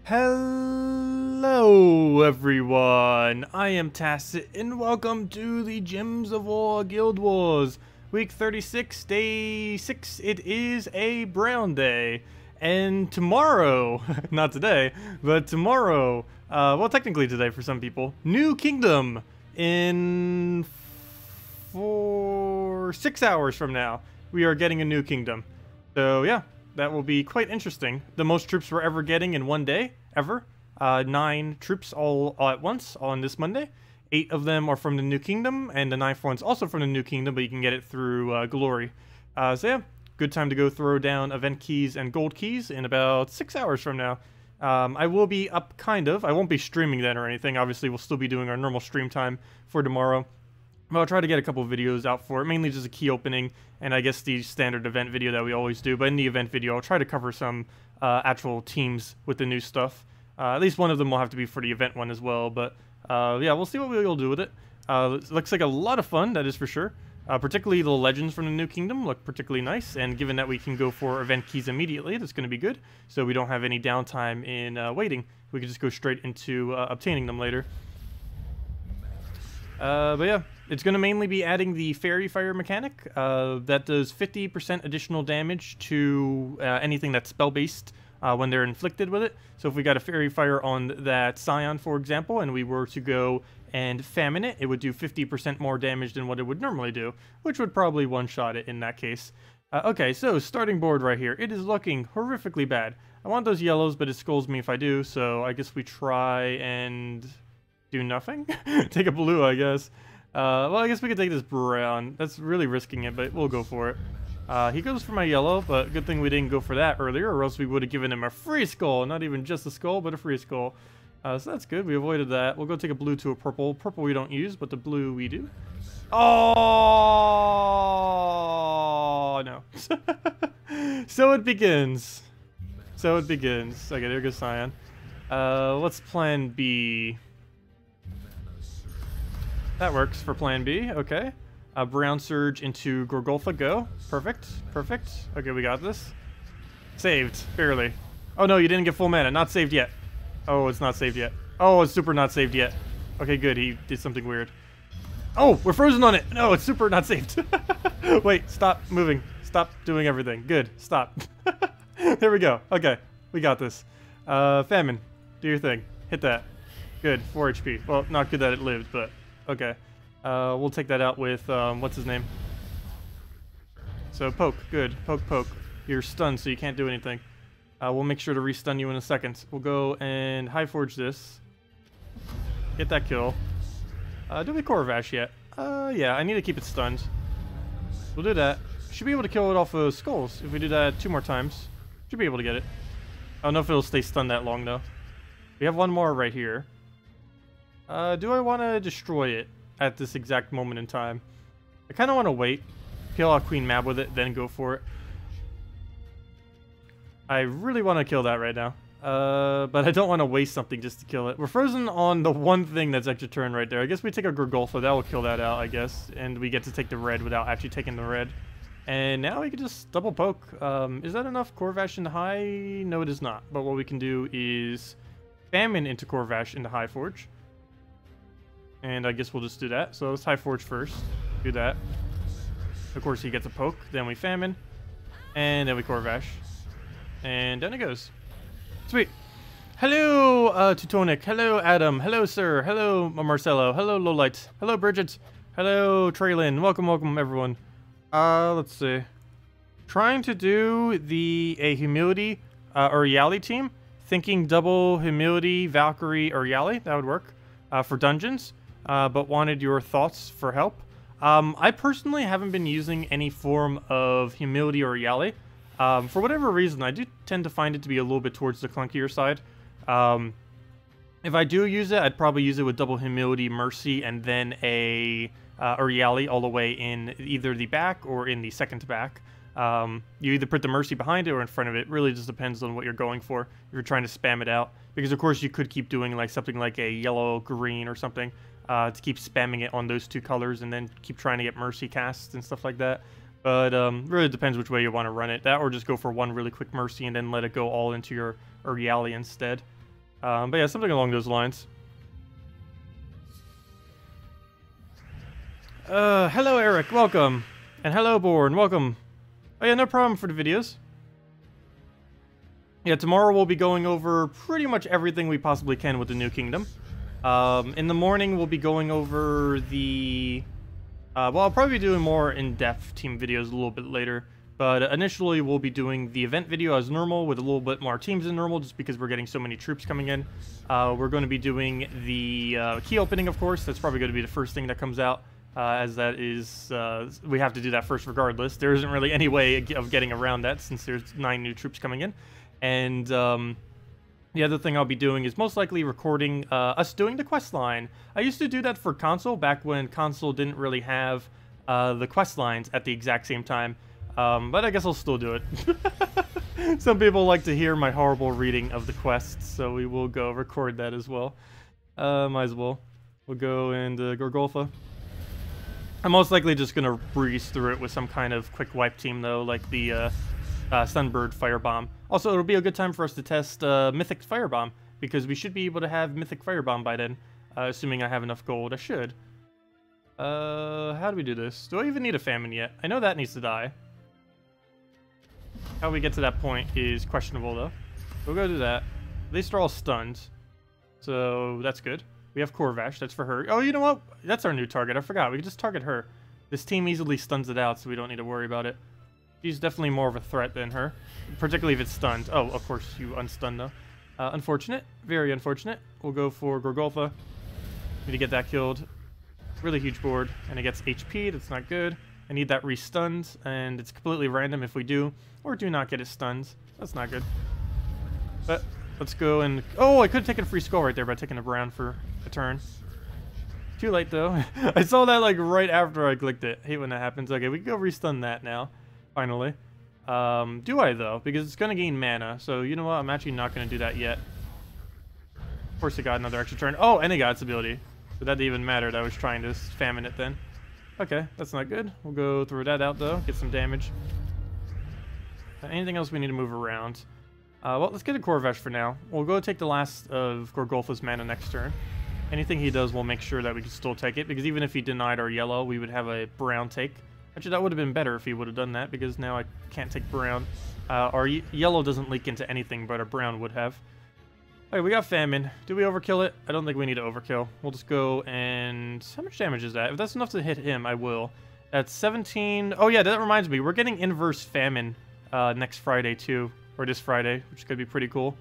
Hello everyone, I am Tacet and welcome to the Gems of War Guild Wars. Week 36, day 6, it is a brown day. And tomorrow, not today, but tomorrow, well technically today for some people, new kingdom in 6 hours from now. We are getting a new kingdom. So yeah. That will be quite interesting. The most troops we're ever getting in one day, ever. 9 troops all at once on this Monday. 8 of them are from the New Kingdom, and the 9th one's also from the New Kingdom, but you can get it through Glory. So yeah, good time to go throw down event keys and gold keys in about 6 hours from now. I will be up kind of. I won't be streaming then or anything. Obviously, we'll still be doing our normal stream time for tomorrow. But I'll try to get a couple of videos out for it, mainly just a key opening, and I guess the standard event video that we always do. But in the event video, I'll try to cover some actual teams with the new stuff. At least one of them will have to be for the event one as well. But yeah, we'll see what we'll do with it. It looks like a lot of fun, that is for sure. Particularly the legends from the New Kingdom look particularly nice, and given that we can go for event keys immediately, that's going to be good. So we don't have any downtime in waiting. We can just go straight into obtaining them later. But yeah, it's going to mainly be adding the Fairy Fire mechanic. That does 50% additional damage to anything that's spell-based when they're inflicted with it. So if we got a Fairy Fire on that Scion, for example, and we were to go and Famine it, it would do 50% more damage than what it would normally do, which would probably one-shot it in that case. Okay, so starting board right here. It is looking horrifically bad. I want those yellows, but it scolds me if I do, so I guess we try and do nothing? Take a blue, I guess. Well, I guess we could take this brown. That's really risking it, but we'll go for it. He goes for my yellow, but good thing we didn't go for that earlier, or else we would have given him a free skull. Not even just a skull, but a free skull. So that's good. We avoided that. We'll go take a blue to a purple. Purple we don't use, but the blue we do. Oh, no. So it begins. So it begins. Okay, there goes Scion. Let's plan B. That works for plan B, okay. Brown Surge into Gorgolfa, go. Perfect, perfect. Okay, we got this. Saved, barely. Oh no, you didn't get full mana, not saved yet. Oh, it's not saved yet. Oh, it's super not saved yet. Okay, good, he did something weird. Oh, we're frozen on it. No, it's super not saved. Wait, stop moving. Stop doing everything. Good, stop. There we go, okay, we got this. Famine, do your thing. Hit that. Good, 4 HP. Well, not good that it lived, but okay. We'll take that out with, what's his name? So, poke. Good. Poke, poke. You're stunned, so you can't do anything. We'll make sure to restun you in a second. We'll go and high forge this. Get that kill. Do we Corvash yet? Yeah, I need to keep it stunned. We'll do that. Should be able to kill it off of skulls. If we do that 2 more times, should be able to get it. I don't know if it'll stay stunned that long, though. We have one more right here. Do I want to destroy it at this exact moment in time? I kind of want to wait, kill our Queen Mab with it, then go for it. I really want to kill that right now, but I don't want to waste something just to kill it. We're frozen on the one thing that's extra turn right there. I guess we take a Gorgolfa, that will kill that out, I guess, and we get to take the red without actually taking the red. And now we can just double poke. Is that enough Corvash into high? No, it is not. But what we can do is Famine into Corvash into High Forge. And I guess we'll just do that. So let's High Forge first. Do that. Of course, he gets a poke. Then we Famine. And then we Corvash. And down it goes. Sweet. Hello, Teutonic. Hello, Adam. Hello, sir. Hello, Marcelo. Hello, Lowlight. Hello, Bridget. Hello, Traylin. Welcome, welcome, everyone. Let's see. Trying to do a Humility Uriali team. Thinking double Humility, Valkyrie, Uriali. That would work. For dungeons. But wanted your thoughts for help. I personally haven't been using any form of Humility or Uriali. For whatever reason, I do tend to find it to be a little bit towards the clunkier side. If I do use it, I'd probably use it with double Humility, Mercy, and then a Uriali all the way in either the back or in the second back. You either put the Mercy behind it or in front of it. It really just depends on what you're going for. If you're trying to spam it out. Because of course you could keep doing like something like a yellow, green or something. To keep spamming it on those 2 colors and then keep trying to get Mercy casts and stuff like that. But really depends which way you want to run it. That or just go for one really quick Mercy and then let it go all into your Uriali instead. But yeah, something along those lines. Hello Eric, welcome. And hello Born, welcome. Oh yeah, no problem for the videos. Yeah, tomorrow we'll be going over pretty much everything we possibly can with the new kingdom. In the morning we'll be going over the... well, I'll probably be doing more in-depth team videos a little bit later. But initially we'll be doing the event video as normal with a little bit more teams than normal just because we're getting so many troops coming in. We're going to be doing the key opening, of course. That's probably going to be the first thing that comes out. As that is, we have to do that first regardless. There isn't really any way of getting around that since there's 9 new troops coming in. And the other thing I'll be doing is most likely recording us doing the quest line. I used to do that for console back when console didn't really have the quest lines at the exact same time. But I guess I'll still do it. Some people like to hear my horrible reading of the quests, so we will go record that as well. Might as well. We'll go into Gorgolfa. I'm most likely just going to breeze through it with some kind of quick wipe team, though, like the Sunbird Firebomb. Also, it'll be a good time for us to test Mythic Firebomb, because we should be able to have Mythic Firebomb by then, assuming I have enough gold. I should. How do we do this? Do I even need a famine yet? I know that needs to die. How we get to that point is questionable, though. We'll go do that. At least they're all stunned, so that's good. We have Corvash, that's for her. Oh, you know what? That's our new target. I forgot. We can just target her. This team easily stuns it out, so we don't need to worry about it. She's definitely more of a threat than her, particularly if it's stunned. Oh, of course, you unstun, though. Unfortunate. Very unfortunate. We'll go for Gorgolfa. Need to get that killed. Really huge board, and it gets HP. That's not good. I need that re-stunned, and it's completely random if we do or do not get it stunned. That's not good. But let's go and... Oh, I could have taken a free skull right there by taking a brown for a turn. Too late, though. I saw that, like, right after I clicked it. I hate when that happens. Okay, we can go re-stun that now, finally. Do I, though? Because it's going to gain mana, so you know what? I'm actually not going to do that yet. Of course, it got another extra turn. Oh, and it got its ability. So that didn't even matter that I was trying to famine it then. Okay, that's not good. We'll go throw that out, though. Get some damage. Anything else we need to move around? Well, let's get a Corvash for now. We'll go take the last of Gorgolfa's mana next turn. Anything he does, we'll make sure that we can still take it, because even if he denied our yellow, we would have a brown take. Actually, that would have been better if he would have done that, because now I can't take brown. Our yellow doesn't leak into anything, but our brown would have. Alright, we got Famine. Do we overkill it? I don't think we need to overkill. We'll just go and... How much damage is that? If that's enough to hit him, I will. That's 17... Oh yeah, that reminds me. We're getting Inverse Famine next Friday, too. Or this Friday, which could be pretty cool.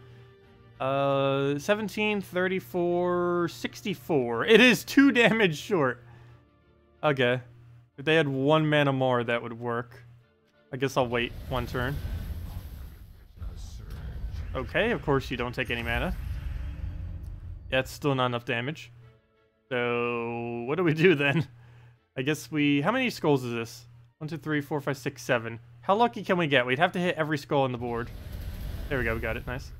17, 34, 64. It is 2 damage short. Okay. If they had 1 mana more, that would work. I guess I'll wait 1 turn. Okay, of course you don't take any mana. That's still not enough damage. So, what do we do then? I guess we... How many skulls is this? 1, 2, 3, 4, 5, 6, 7. How lucky can we get? We'd have to hit every skull on the board. There we go, we got it. Nice.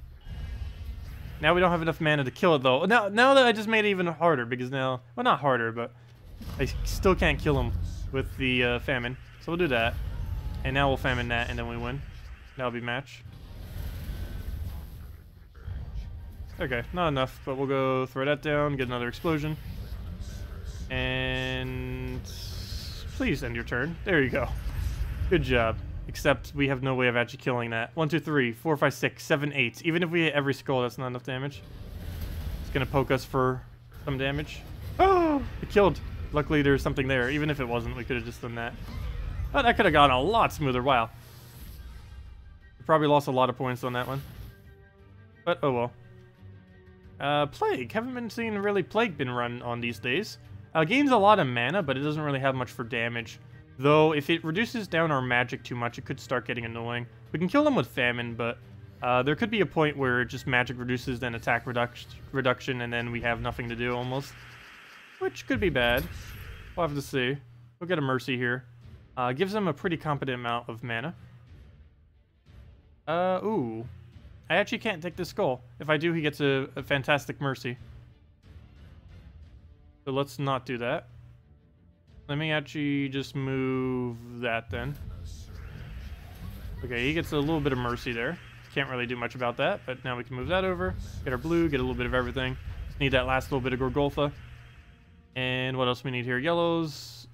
Now we don't have enough mana to kill it, though. Now that I just made it even harder, because now... Well, not harder, but... I still can't kill him with the famine. So we'll do that. And now we'll famine that, and then we win. That'll be match. Okay, not enough, but we'll go throw that down, get another explosion. And... Please end your turn. There you go. Good job. Except we have no way of actually killing that. 1, 2, 3, 4, 5, 6, 7, 8. Even if we hit every skull, that's not enough damage. It's gonna poke us for some damage. Oh! It killed. Luckily there's something there. Even if it wasn't, we could have just done that. Oh, that could have gone a lot smoother. Wow. We probably lost a lot of points on that one. But, oh well. Plague. Haven't been seeing really Plague been run on these days. Gains a lot of mana, but it doesn't really have much for damage. Though, if it reduces down our magic too much, it could start getting annoying. We can kill them with Famine, but there could be a point where just magic reduces, then attack reduction, and then we have nothing to do almost. Which could be bad. We'll have to see. We'll get a Mercy here. Gives them a pretty competent amount of mana. Ooh. I actually can't take this skull. If I do, he gets a fantastic Mercy. So let's not do that. Let me actually just move that then. Okay, he gets a little bit of Mercy there. Can't really do much about that, but now we can move that over. Get our blue, get a little bit of everything. Just need that last little bit of Gorgolfa. And what else we need here? Yellows.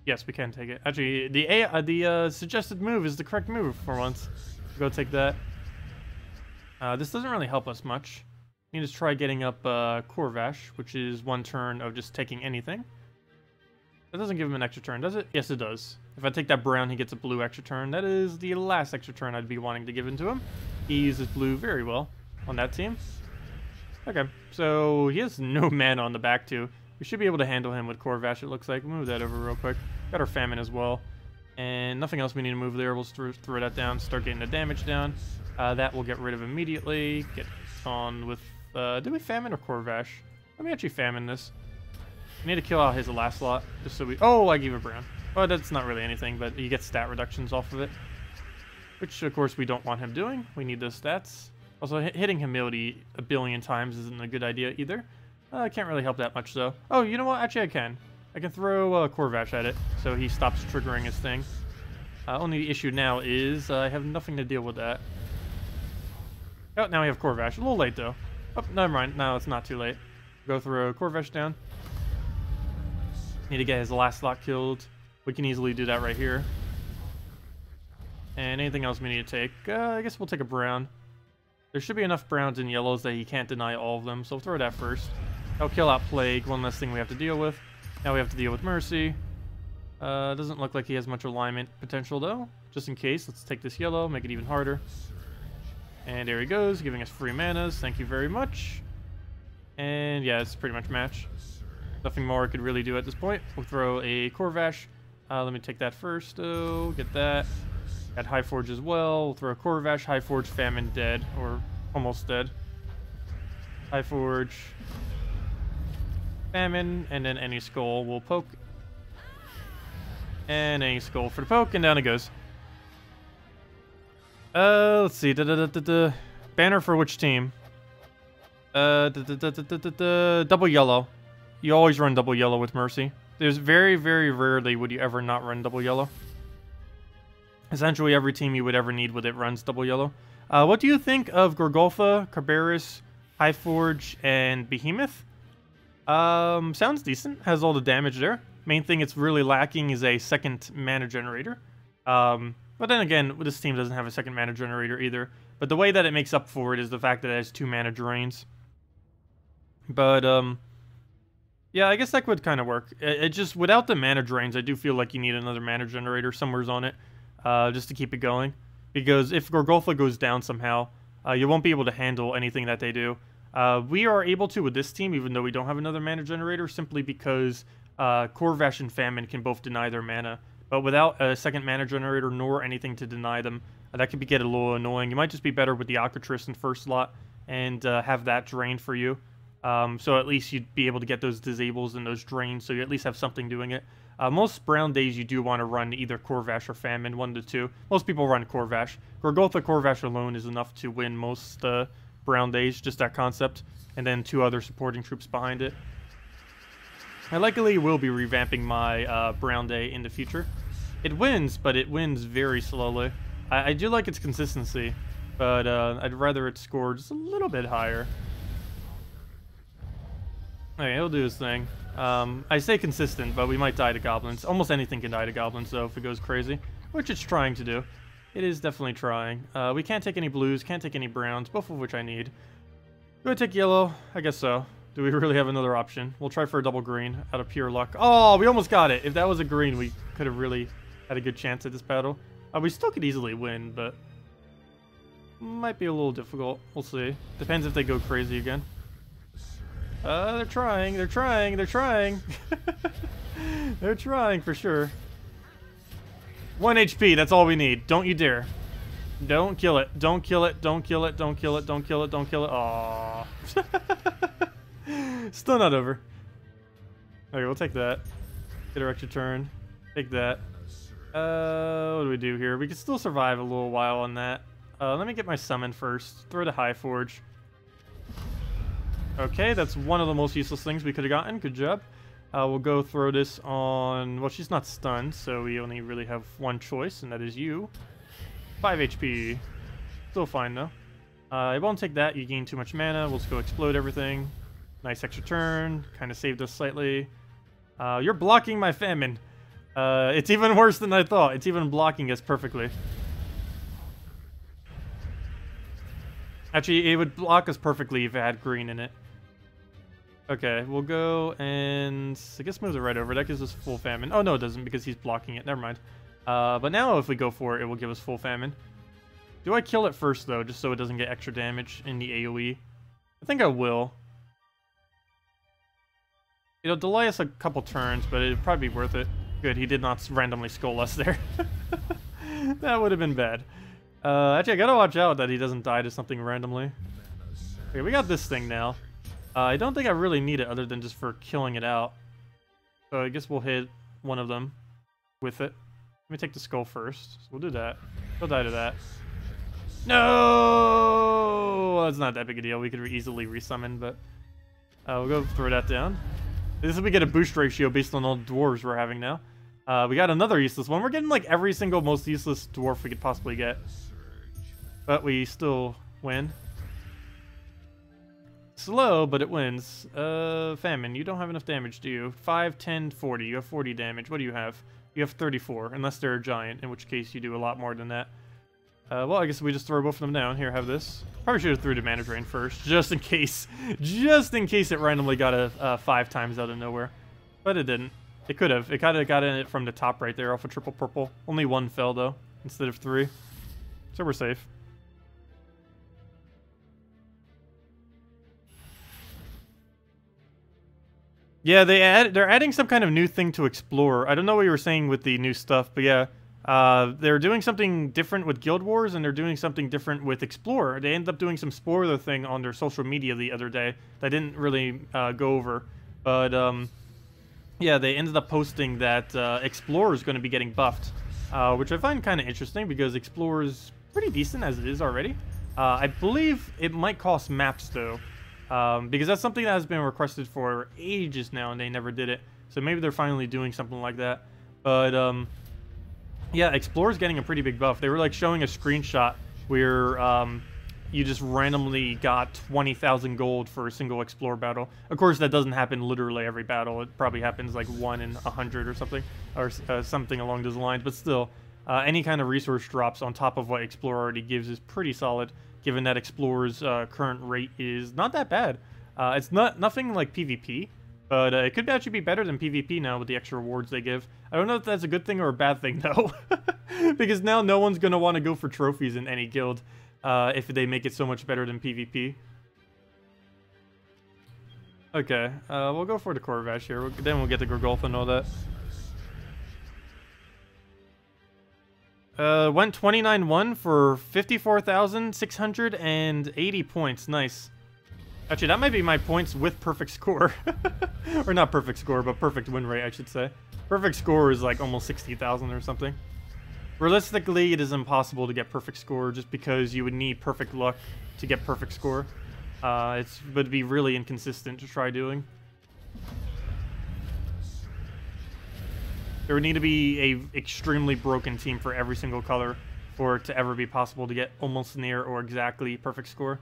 Yes, we can take it. Actually, the suggested move is the correct move for once. Go take that. This doesn't really help us much. We need to try getting up Corvash, which is 1 turn of just taking anything. That doesn't give him an extra turn, does it? Yes, it does. If I take that brown, he gets a blue extra turn. That is the last extra turn I'd be wanting to give into him. He uses blue very well on that team. Okay, so he has no mana on the back, too. We should be able to handle him with Corvash, it looks like. Move that over real quick. Got our Famine as well. And nothing else we need to move there. We'll throw that down, start getting the damage down. That we'll get rid of immediately. Get on with... did we Famine or Corvash? Let me actually Famine this. We need to kill out his last slot, just so we... Oh, I gave a brown. Well, that's not really anything, but you get stat reductions off of it. Which, of course, we don't want him doing. We need those stats. Also, hitting Humility a billion times isn't a good idea either. I can't really help that much, though. Oh, you know what? Actually, I can. I can throw Corvash at it, so he stops triggering his thing. Only issue now is I have nothing to deal with that. Oh, now we have Corvash. A little late, though. Oh, never mind. No, it's not too late. Go throw Corvash down. Need to get his last slot killed. We can easily do that right here. And anything else we need to take? I guess we'll take a brown. There should be enough browns and yellows that he can't deny all of them, so we'll throw that first. That'll kill out Plague, one less thing we have to deal with. Now we have to deal with Mercy. Doesn't look like he has much alignment potential, though. Just in case, let's take this yellow, make it even harder. And there he goes, giving us free manas. Thank you very much. And yeah, it's pretty much match. Nothing more I could really do at this point. We'll throw a Corvash. Let me take that first, though. Get that. Got High Forge as well. We'll throw a Corvash, High Forge, Famine, dead. Or almost dead. High Forge. Famine, and then any skull will poke. And any skull for the poke, and down it goes. Let's see. Banner for which team? Double yellow. You always run double yellow with Mercy. There's very, very rarely would you ever not run double yellow. Essentially, every team you would ever need with it runs double yellow. What do you think of Gorgolfa, Carberus, Highforge, and Behemoth? Sounds decent. Has all the damage there. Main thing it's really lacking is a second mana generator. But then again, this team doesn't have a second mana generator either. But the way that it makes up for it is the fact that it has 2 mana drains. But, yeah, I guess that would kind of work. It just, without the mana drains, I do feel like you need another mana generator somewhere on it. Just to keep it going. Because if Gorgolfa goes down somehow, you won't be able to handle anything that they do. We are able to with this team, even though we don't have another mana generator, simply because Corvash and Famine can both deny their mana. But without a second mana generator nor anything to deny them, that could get a little annoying. You might just be better with the Alcatraz in first slot and have that drain for you. So at least you'd be able to get those disables and those drains, so you at least have something doing it. Most brown days you do want to run either Corvash or Famine, 1 to 2. Most people run Corvash. Gorgolfa Corvash alone is enough to win most brown days, just that concept. And then 2 other supporting troops behind it. I likely will be revamping my brown day in the future. It wins, but it wins very slowly. I do like its consistency, but I'd rather it score just a little bit higher. Okay, he'll do his thing. I say consistent, but we might die to goblins. Almost anything can die to goblins, though, if it goes crazy. Which it's trying to do. It is definitely trying. We can't take any blues, can't take any browns, both of which I need. Do I take yellow? I guess so. Do we really have another option? We'll try for a double green out of pure luck. Oh, we almost got it. If that was a green, we could have really had a good chance at this battle. We still could easily win, but might be a little difficult. We'll see. Depends if they go crazy again. They're trying. They're trying. They're trying. They're trying for sure. 1 HP. That's all we need. Don't you dare. Don't kill it. Don't kill it. Don't kill it. Don't kill it. Don't kill it. Don't kill it. Aww. Still not over. Okay, we'll take that. Get our extra turn. Take that. What do we do here? We can still survive a little while on that. Let me get my summon first. Throw the High Forge. Okay, that's one of the most useless things we could have gotten. Good job. We'll go throw this on... Well, she's not stunned, so we only really have one choice, and that is you. 5 HP. Still fine, though. It won't take that. You gain too much mana. We'll just go explode everything. Nice extra turn. Kind of saved us slightly. You're blocking my famine. It's even worse than I thought. It's even blocking us perfectly. Actually, it would block us perfectly if it had green in it. Okay, we'll go and I guess move it right over. That gives us full famine. Oh, no, it doesn't because he's blocking it. Never mind. But now if we go for it, it will give us full famine. Do I kill it first, though, just so it doesn't get extra damage in the AoE? I think I will. It'll delay us a couple turns, but it'd probably be worth it. Good, he did not randomly skull us there. That would have been bad. Actually, I gotta watch out that he doesn't die to something randomly. Okay, we got this thing now. I don't think I really need it other than just for killing it out. So I guess we'll hit one of them with it. Let me take the skull first. So we'll do that. He'll die to that. No! Well, it's not that big a deal. We could easily resummon, but we'll go throw that down. This is we get a boost ratio based on all the dwarves we're having now. We got another useless one. We're getting like every single most useless dwarf we could possibly get. But we still win. Slow, but it wins. Famine, you don't have enough damage, do you? 5, 10, 40. You have 40 damage. What do you have? You have 34, unless they're a giant, in which case you do a lot more than that. Well, I guess we just throw both of them down. Here, have this. Probably should have threw the mana drain first, just in case. Just in case it randomly got a 5 times out of nowhere. But it didn't. It could have. It kind of got in it from the top right there off a triple purple. Only 1 fell, though, instead of 3. So we're safe. Yeah, they're adding some kind of new thing to explore. I don't know what you were saying with the new stuff, but yeah. They're doing something different with Guild Wars, and they're doing something different with Explorer. They ended up doing some spoiler thing on their social media the other day that I didn't really go over. But, yeah, they ended up posting that Explorer is going to be getting buffed, which I find kind of interesting because Explorer is pretty decent as it is already. I believe it might cost maps, though, because that's something that has been requested for ages now, and they never did it. So maybe they're finally doing something like that. But, yeah, Explorer's getting a pretty big buff. They were like showing a screenshot where you just randomly got 20,000 gold for a single Explorer battle. Of course, that doesn't happen literally every battle. It probably happens like 1 in 100 or something along those lines. But still, any kind of resource drops on top of what Explorer already gives is pretty solid, given that Explorer's current rate is not that bad. It's nothing like PvP. But it could actually be better than PvP now with the extra rewards they give. I don't know if that's a good thing or a bad thing, though. Because now no one's going to want to go for trophies in any guild if they make it so much better than PvP. Okay, we'll go for the Corvash here. Then we'll get the Gorgulf and all that. Went 29-1 for 54,680 points. Nice. Actually, that might be my points with perfect score. Or not perfect score, but perfect win rate, I should say. Perfect score is like almost 60,000 or something. Realistically, it is impossible to get perfect score just because you would need perfect luck to get perfect score. It would be really inconsistent to try doing. There would need to be a extremely broken team for every single color for it to ever be possible to get almost near or exactly perfect score.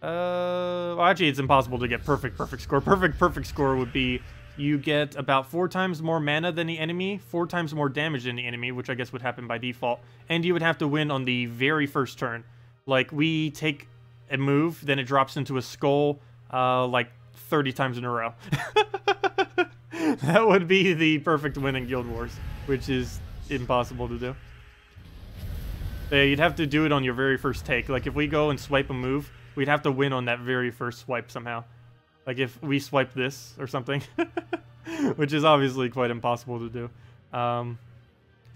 Well, actually, it's impossible to get perfect score. Perfect score would be you get about 4 times more mana than the enemy, 4 times more damage than the enemy, which I guess would happen by default, and you would have to win on the very first turn. Like, we take a move, then it drops into a skull, like 30 times in a row. That would be the perfect win in Guild Wars, which is impossible to do. You'd have to do it on your very first take. Like, if we go and swipe a move, we'd have to win on that very first swipe somehow. Like if we swipe this or something. Which is obviously quite impossible to do. But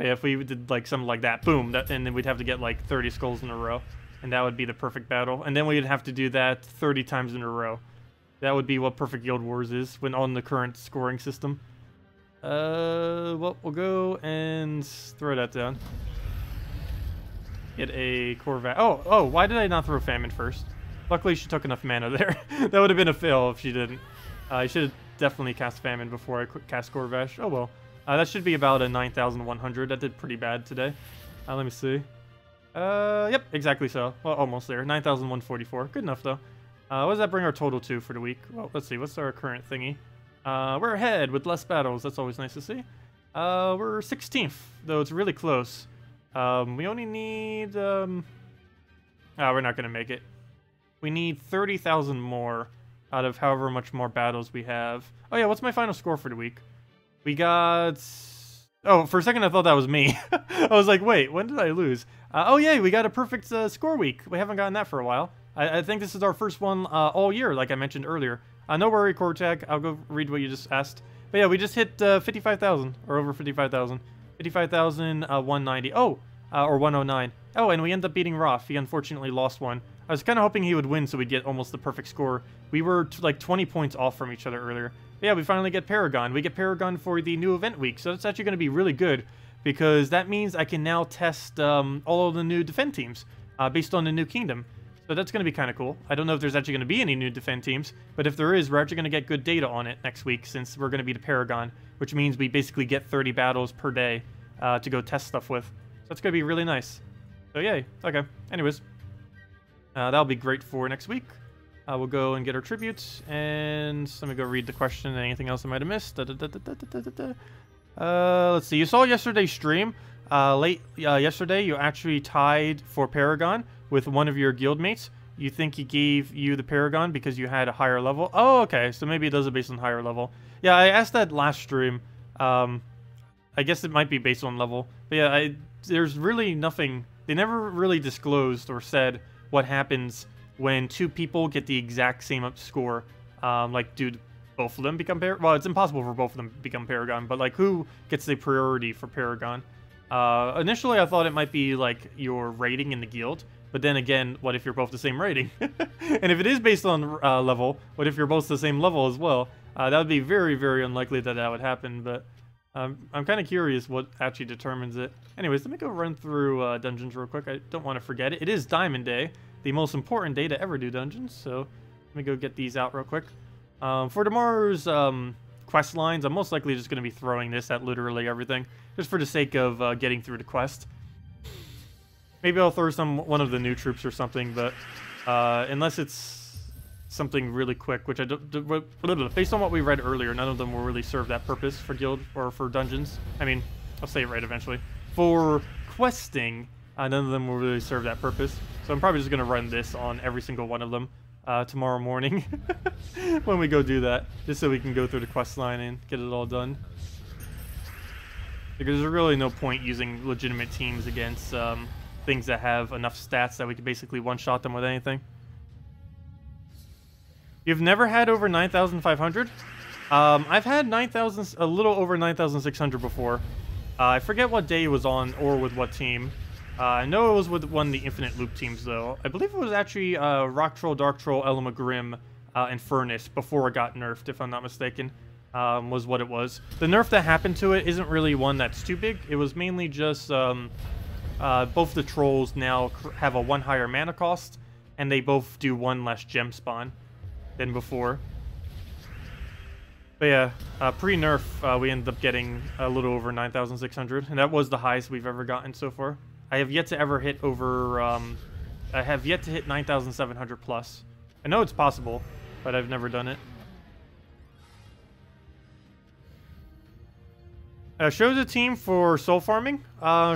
yeah, if we did like something like that, boom, and then we'd have to get like 30 skulls in a row. And that would be the perfect battle. And then we'd have to do that 30 times in a row. That would be what perfect Guild Wars is when on the current scoring system. Well, we'll go and throw that down. Get a Corvash. Oh, why did I not throw Famine first? Luckily, she took enough mana there. That would have been a fail if she didn't. I should have definitely cast Famine before I cast Corvash. Oh, well. That should be about a 9,100. That did pretty bad today. Let me see. Yep, exactly so. Well, almost there. 9,144. Good enough, though. What does that bring our total to for the week? Well, let's see. What's our current thingy? We're ahead with less battles. That's always nice to see. We're 16th, though it's really close. We only need, we're not going to make it. We need 30,000 more out of however much more battles we have. Oh, yeah, what's my final score for the week? We got... Oh, for a second I thought that was me. I was like, wait, when did I lose? Oh, yeah, we got a perfect score week. We haven't gotten that for a while. I think this is our first one all year, like I mentioned earlier. No worry, Cortag. I'll go read what you just asked. But yeah, we just hit 55,000, or over 55,000. 55,190. Oh, or 109. Oh, and we end up beating Roth. He unfortunately lost one. I was kind of hoping he would win so we'd get almost the perfect score. We were like 20 points off from each other earlier. But yeah, we finally get Paragon. We get Paragon for the new event week, so that's actually going to be really good because that means I can now test all of the new defend teams based on the new kingdom. So that's going to be kind of cool. I don't know if there's actually going to be any new defend teams, but if there is, we're actually going to get good data on it next week since we're going to be the Paragon, which means we basically get 30 battles per day to go test stuff with. So that's going to be really nice. So yay. Okay. Anyways, that'll be great for next week. We'll go and get our tributes, and let me go read the question and anything else I might have missed. Let's see. You saw yesterday's stream. Late yesterday, you actually tied for Paragon with one of your guildmates. You think he gave you the Paragon because you had a higher level? Oh, okay. So maybe it does it based on higher level. Yeah, I asked that last stream. I guess it might be based on level. But yeah, there's really nothing. They never really disclosed or said what happens when two people get the exact same score. Like, do both of them become Paragon? Well, it's impossible for both of them to become Paragon, but like, who gets the priority for Paragon? Initially, I thought it might be like your rating in the guild, but then again, what if you're both the same rating? And if it is based on level, what if you're both the same level as well? That would be very, very unlikely that that would happen, but I'm kind of curious what actually determines it. Anyways, let me go run through dungeons real quick. I don't want to forget it. It is Diamond Day, the most important day to ever do dungeons, so let me go get these out real quick. For tomorrow's quest lines, I'm most likely just going to be throwing this at literally everything, just for the sake of getting through the quest. Maybe I'll throw one of the new troops or something, but unless it's something really quick, which I don't... Based on what we read earlier, none of them will really serve that purpose for guild or for dungeons. I mean, I'll say it right eventually. For questing, none of them will really serve that purpose. So I'm probably just going to run this on every single one of them tomorrow morning when we go do that, just so we can go through the quest line and get it all done. Because there's really no point using legitimate teams against things that have enough stats that we could basically one-shot them with anything. You've never had over 9,500? I've had 9,000, a little over 9,600 before. I forget what day it was on or with what team. I know it was with one of the Infinite Loop teams, though. I believe it was actually Rock Troll, Dark Troll, Elma Grim, and Furnace before it got nerfed, if I'm not mistaken, was what it was. The nerf that happened to it isn't really one that's too big. It was mainly just both the trolls now have a 1 higher mana cost, and they both do 1 less gem spawn than before. But yeah, pre-nerf, we ended up getting a little over 9,600, and that was the highest we've ever gotten so far. I have yet to ever hit over, I have yet to hit 9,700 plus. I know it's possible, but I've never done it. Shows a team for soul farming.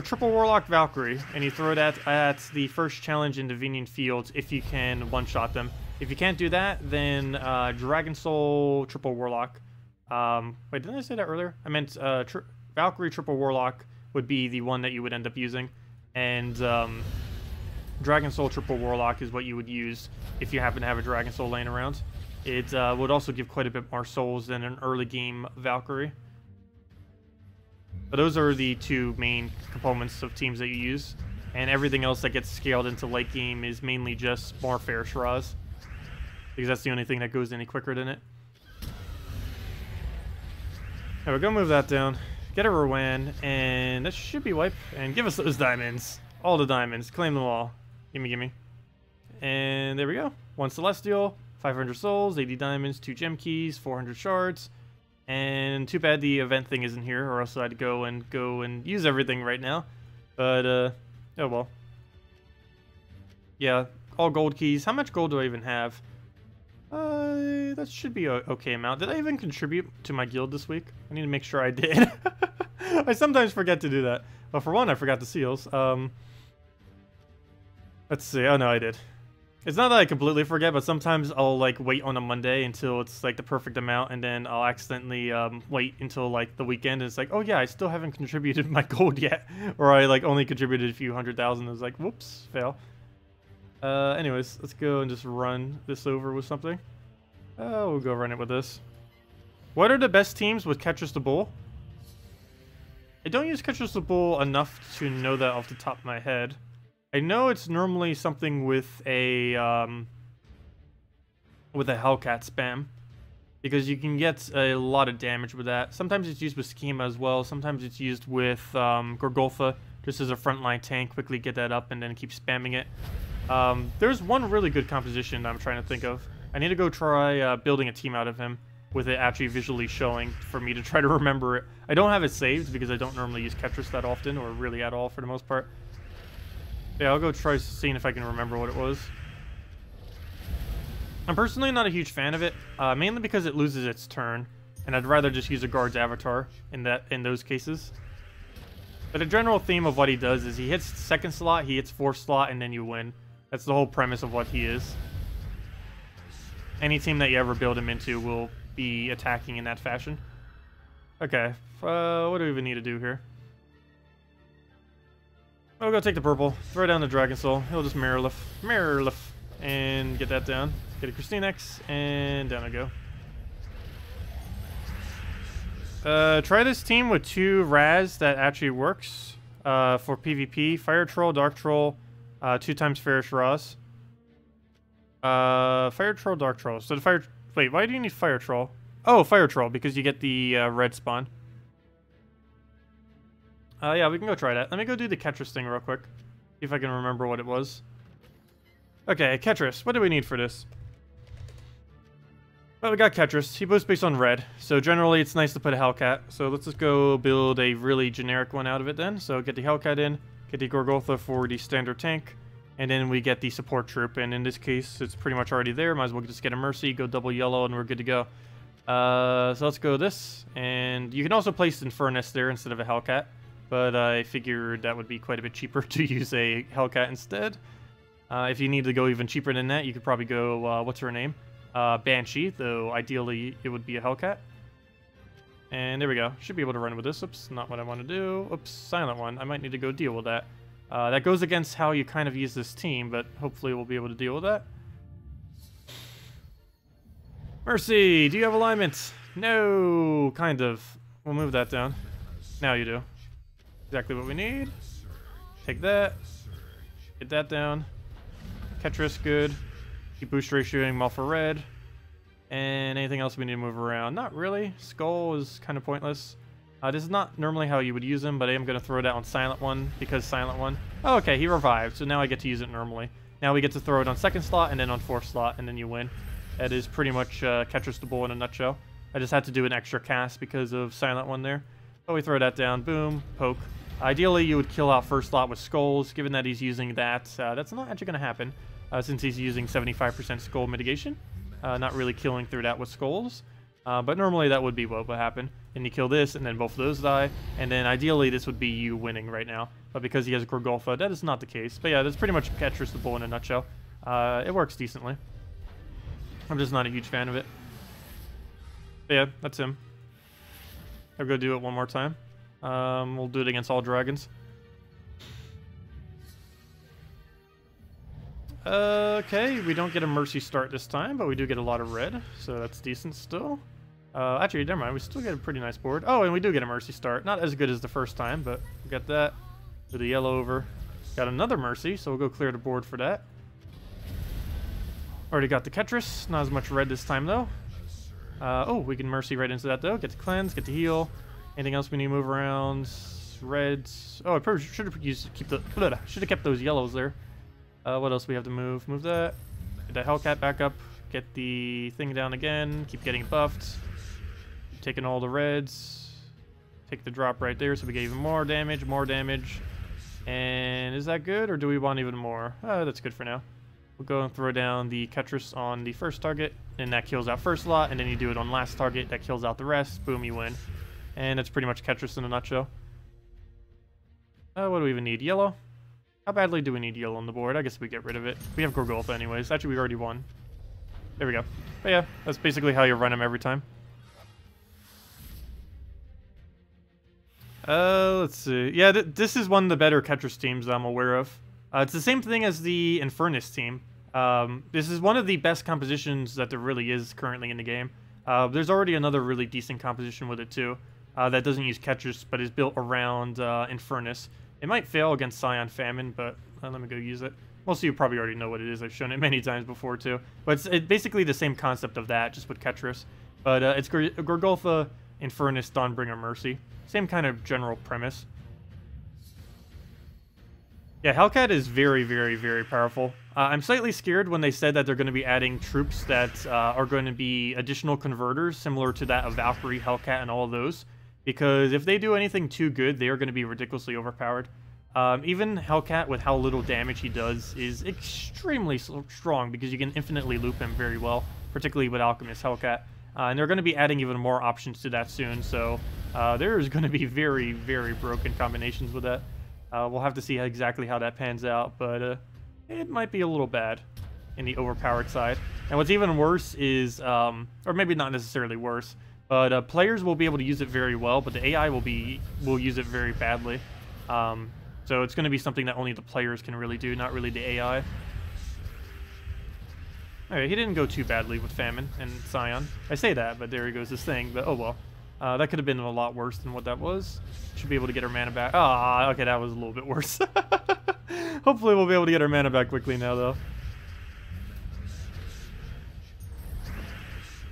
Triple Warlock Valkyrie, and you throw that at the first challenge in the Vinian Fields if you can one-shot them. If you can't do that, then Dragon Soul Triple Warlock. Wait, didn't I say that earlier? I meant Valkyrie Triple Warlock would be the one that you would end up using. And Dragon Soul Triple Warlock is what you would use if you happen to have a Dragon Soul laying around. It would also give quite a bit more souls than an early game Valkyrie. But those are the two main components of teams that you use. And everything else that gets scaled into late game is mainly just more fair Shiraz. Because that's the only thing that goes any quicker than it. Alright, we're gonna move that down. Get a Rowan, and that should be wipe. And give us those diamonds. All the diamonds. Claim them all. Gimme, gimme. And there we go. 1 Celestial, 500 souls, 80 diamonds, 2 gem keys, 400 shards. And too bad the event thing isn't here, or else I'd go and use everything right now. But, oh well. Yeah, all gold keys. How much gold do I even have? That should be a okay amount. Did I even contribute to my guild this week? I need to make sure I did. I sometimes forget to do that. But for one, I forgot the seals. Let's see. Oh, no, I did. It's not that I completely forget, but sometimes I'll, like, wait on a Monday until it's, like, the perfect amount, and then I'll accidentally wait until, like, the weekend, and it's like, oh, yeah, I still haven't contributed my gold yet. Or I, like, only contributed a few 100,000. It's like, whoops, fail. Anyways, let's go and just run this over with something. We'll go run it with this. What are the best teams with Catchers the Bull? I don't use Catchers the Bull enough to know that off the top of my head. I know it's normally something with a Hellcat spam, because you can get a lot of damage with that. Sometimes it's used with Schema as well. Sometimes it's used with Gorgolfa, just as a frontline tank. Quickly get that up and then keep spamming it. There's one really good composition I'm trying to think of. I need to go try building a team out of him with it actually visually showing for me to try to remember it. I don't have it saved because I don't normally use Ketris that often, or really at all for the most part. Yeah, I'll go try seeing if I can remember what it was. I'm personally not a huge fan of it, mainly because it loses its turn, and I'd rather just use a guard's avatar in those cases. But the general theme of what he does is he hits second slot, he hits fourth slot, and then you win. That's the whole premise of what he is. Any team that you ever build him into will be attacking in that fashion. Okay, what do we even need to do here? I'll go take the purple, throw down the Dragon Soul. He'll just mirror lift, and get that down. Get a KrissTigger, and down I go. Try this team with 2 Raz that actually works for PvP. Fire Troll, Dark Troll, 2 times Farish Raz. Fire Troll, Dark Troll. So the Fire... Wait, why do you need Fire Troll? Oh, Fire Troll, because you get the red spawn. Yeah, we can go try that. Let me go do the Ketris thing real quick. See if I can remember what it was. Okay, Ketris. What do we need for this? Well, we got Ketris. He boosts based on red, so generally it's nice to put a Hellcat. So let's just go build a really generic one out of it then. So get the Hellcat in, get the Gorgolfa for the standard tank, and then we get the support troop. And in this case, it's pretty much already there. Might as well just get a Mercy, go double yellow, and we're good to go. So let's go this. And you can also place Infernus there instead of a Hellcat, but I figured that would be quite a bit cheaper to use a Hellcat instead. If you need to go even cheaper than that, you could probably go, what's her name? Banshee, though ideally it would be a Hellcat. And there we go. Should be able to run with this. Oops, not what I want to do. Oops, silent one. I might need to go deal with that. That goes against how you kind of use this team, but hopefully we'll be able to deal with that. Mercy, do you have alignment? No, kind of. We'll move that down. Now you do. Exactly what we need. Take that. Get that down. Ketris, good. Keep boost ratioing them all for red. And anything else we need to move around? Not really. Skull is kind of pointless. This is not normally how you would use him, but I am going to throw it out on Silent One, because Silent One... Oh, okay, he revived, so now I get to use it normally. Now we get to throw it on second slot, and then on fourth slot, and then you win. That is pretty much Ketris the Bull in a nutshell. I just had to do an extra cast because of Silent One there. But we throw that down, boom, poke. Ideally, you would kill out first slot with skulls. Given that he's using that, that's not actually going to happen, since he's using 75% skull mitigation. Not really killing through that with skulls. But normally that would be what would happen. And you kill this, and then both of those die. And then ideally this would be you winning right now. But because he has Gorgolfa, that is not the case. But yeah, that's pretty much Ketris the Bull in a nutshell. It works decently. I'm just not a huge fan of it. But yeah, that's him. I'll go do it one more time. We'll do it against all dragons. Okay, we don't get a Mercy start this time, but we do get a lot of red, so that's decent still. Actually, never mind, we still get a pretty nice board. Oh, and we do get a Mercy start. Not as good as the first time, but we got that. Do the yellow over. Got another Mercy, so we'll go clear the board for that. Already got the Ketris. Not as much red this time, though. Oh, we can Mercy right into that, though. Get to cleanse, get to heal. Anything else we need to move around? Reds. Oh, I probably should have kept those yellows there. What else we have to move? Move that. Get that Hellcat back up. Get the thing down again. Keep getting buffed. Keep taking all the reds. Take the drop right there so we get even more damage, more damage. And is that good, or do we want even more? That's good for now. We'll go and throw down the Ketris on the first target, and that kills out first lot, and then you do it on last target, that kills out the rest. Boom, you win. And that's pretty much Ketris in a nutshell. What do we even need? Yellow? How badly do we need yellow on the board? I guess we get rid of it. We have Gorgolfa anyways. Actually, we already won. There we go. But yeah, that's basically how you run them every time. Let's see. Yeah, this is one of the better Ketris teams I'm aware of. It's the same thing as the Infernus team. This is one of the best compositions that there really is currently in the game. There's already another really decent composition with it too. That doesn't use Ketris, but is built around Infernus. It might fail against Scion Famine, but let me go use it. Most of you probably already know what it is. I've shown it many times before too. But it's basically the same concept of that, just with Ketris. But it's Gorgolfa, Infernus, Dawnbringer, Mercy. Same kind of general premise. Yeah, Hellcat is very, very, very powerful. I'm slightly scared when they said that they're going to be adding troops that are going to be additional converters, similar to that of Valkyrie, Hellcat, and all of those. Because if they do anything too good, they are going to be ridiculously overpowered. Even Hellcat, with how little damage he does, is extremely strong because you can infinitely loop him very well, particularly with Alchemist Hellcat. And they're going to be adding even more options to that soon, so there's going to be very, very broken combinations with that. We'll have to see exactly how that pans out, but it might be a little bad in the overpowered side. And what's even worse is, or maybe not necessarily worse, but players will be able to use it very well, but the AI will use it very badly. So it's going to be something that only the players can really do, not really the AI. Okay, he didn't go too badly with Famine and Scion. I say that, but there he goes, this thing. But oh well. That could have been a lot worse than what that was. Should be able to get our mana back. Ah, okay, that was a little bit worse. Hopefully we'll be able to get our mana back quickly now,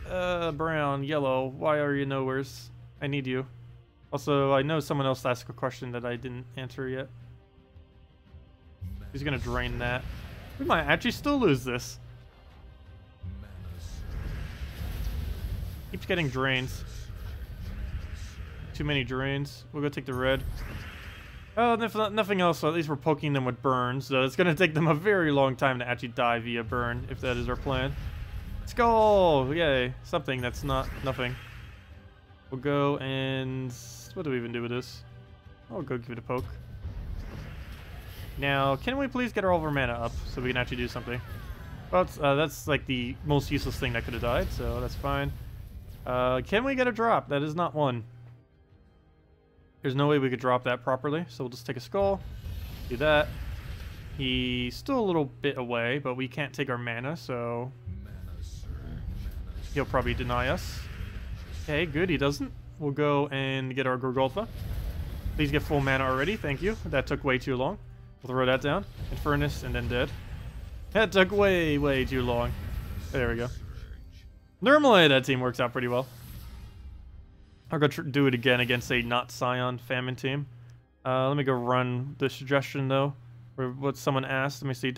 though. Brown, yellow, why are you nowheres? I need you. Also, I know someone else asked a question that I didn't answer yet. He's gonna drain that. We might actually still lose this. Keeps getting drains. Too many drains. We'll go take the red. Oh, if nothing else, so at least we're poking them with burns. So it's gonna take them a very long time to actually die via burn, if that is our plan. Let's go! Yay. Something that's not nothing. We'll go and... what do we even do with this? I'll go give it a poke. Now, can we please get all of our mana up so we can actually do something? Well, that's like the most useless thing that could have died, so that's fine. Can we get a drop? That is not one. There's no way we could drop that properly, so we'll just take a skull. Do that. He's still a little bit away, but we can't take our mana, so... he'll probably deny us. Okay, good, he doesn't. We'll go and get our Gorgolfa. Please get full mana already, thank you. That took way too long. We'll throw that down. Infernus, and then dead. That took way, way too long. There we go. Normally that team works out pretty well. I'll go do it again against a not Scion Famine team. Let me go run the suggestion though. Or what someone asked. Let me see.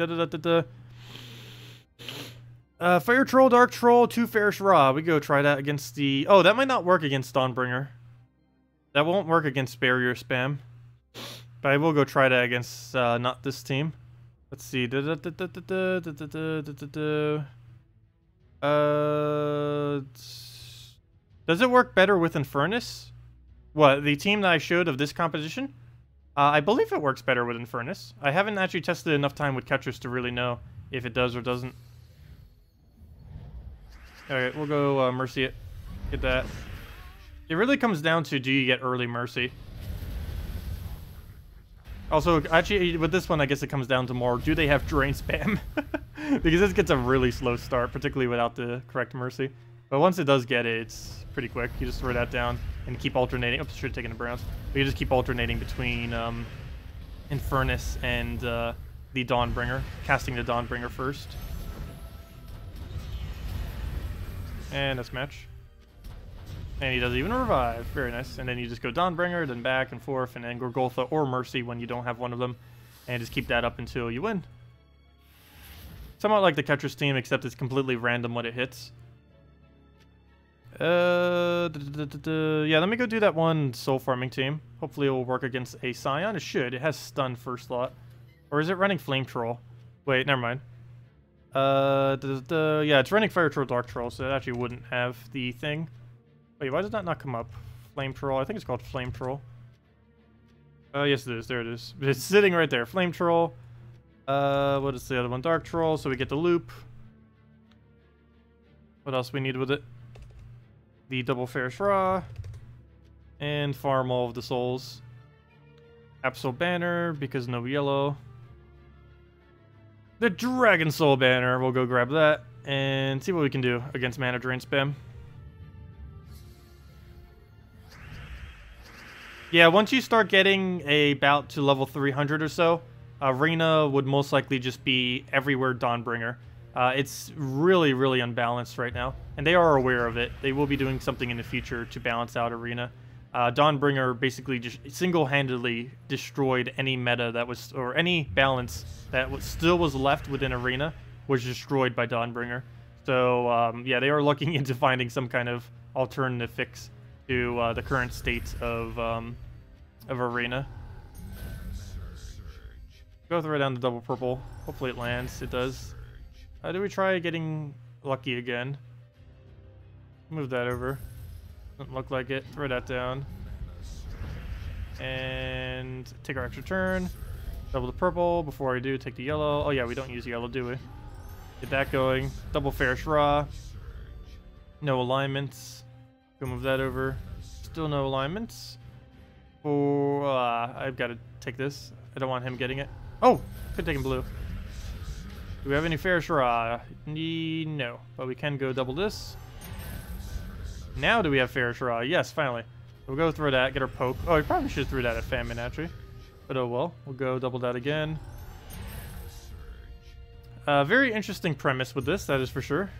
Fire Troll, Dark Troll, 2 Fairish Ra. We go try that against the... oh, that might not work against Dawnbringer. That won't work against Barrier Spam. But I will go try that against not this team. Let's see. Does it work better with Infernus? What, the team that I showed of this composition? I believe it works better with Infernus. I haven't actually tested enough time with Ketris to really know if it does or doesn't. Alright, we'll go Mercy it. Get that. It really comes down to, do you get early Mercy? Also, actually, with this one, I guess it comes down to more, do they have drain spam? Because this gets a really slow start, particularly without the correct Mercy. But once it does get it, it's pretty quick. You just throw that down and keep alternating. Oops, should have taken the Browns. But you just keep alternating between Infernus and the Dawnbringer. Casting the Dawnbringer first. And that's match. And he doesn't even revive. Very nice. And then you just go Dawnbringer, then back and forth, and then Gorgolfa or Mercy when you don't have one of them. And just keep that up until you win. Somewhat like the Ketris team, except it's completely random when it hits. Yeah, let me go do that one soul farming team. Hopefully it will work against a Scion. It should. It has stun first slot. Or is it running Flame Troll? Wait, never mind. Yeah, it's running Fire Troll, Dark Troll, so it actually wouldn't have the thing. Wait, why does that not come up? Flame Troll, I think it's called Flame Troll. Yes it is, there it is. It's sitting right there, Flame Troll. What is the other one? Dark Troll, so we get the loop. What else we need with it? The double Ferris Raw. And farm all of the souls. Absol Banner, because no yellow. The Dragon Soul Banner, we'll go grab that. And see what we can do against Mana Drain spam. Yeah, once you start getting about to level 300 or so, Arena would most likely just be everywhere Dawnbringer. It's really, really unbalanced right now, and they are aware of it. They will be doing something in the future to balance out Arena. Dawnbringer basically just single-handedly destroyed any meta that was, or any balance that still was left within Arena was destroyed by Dawnbringer. So yeah, they are looking into finding some kind of alternative fix to the current state of Arena. Go throw down the double purple. Hopefully it lands. It does. Do we try getting lucky again? Move that over. Doesn't look like it. Throw that down. And take our extra turn. Double the purple. Before I do, take the yellow. Oh yeah, we don't use yellow, do we? Get that going. Double Ferris Raw. No alignments. Go move that over. Still no alignments. Oh, I've got to take this. I don't want him getting it. Oh! Could take him blue. Do we have any Ferris Raw? No. But we can go double this. Now do we have Ferris Raw? Yes, finally. We'll go through that, get our poke. Oh, we probably should have threw that at Famine, actually. But oh well. We'll go double that again. Very interesting premise with this, that is for sure.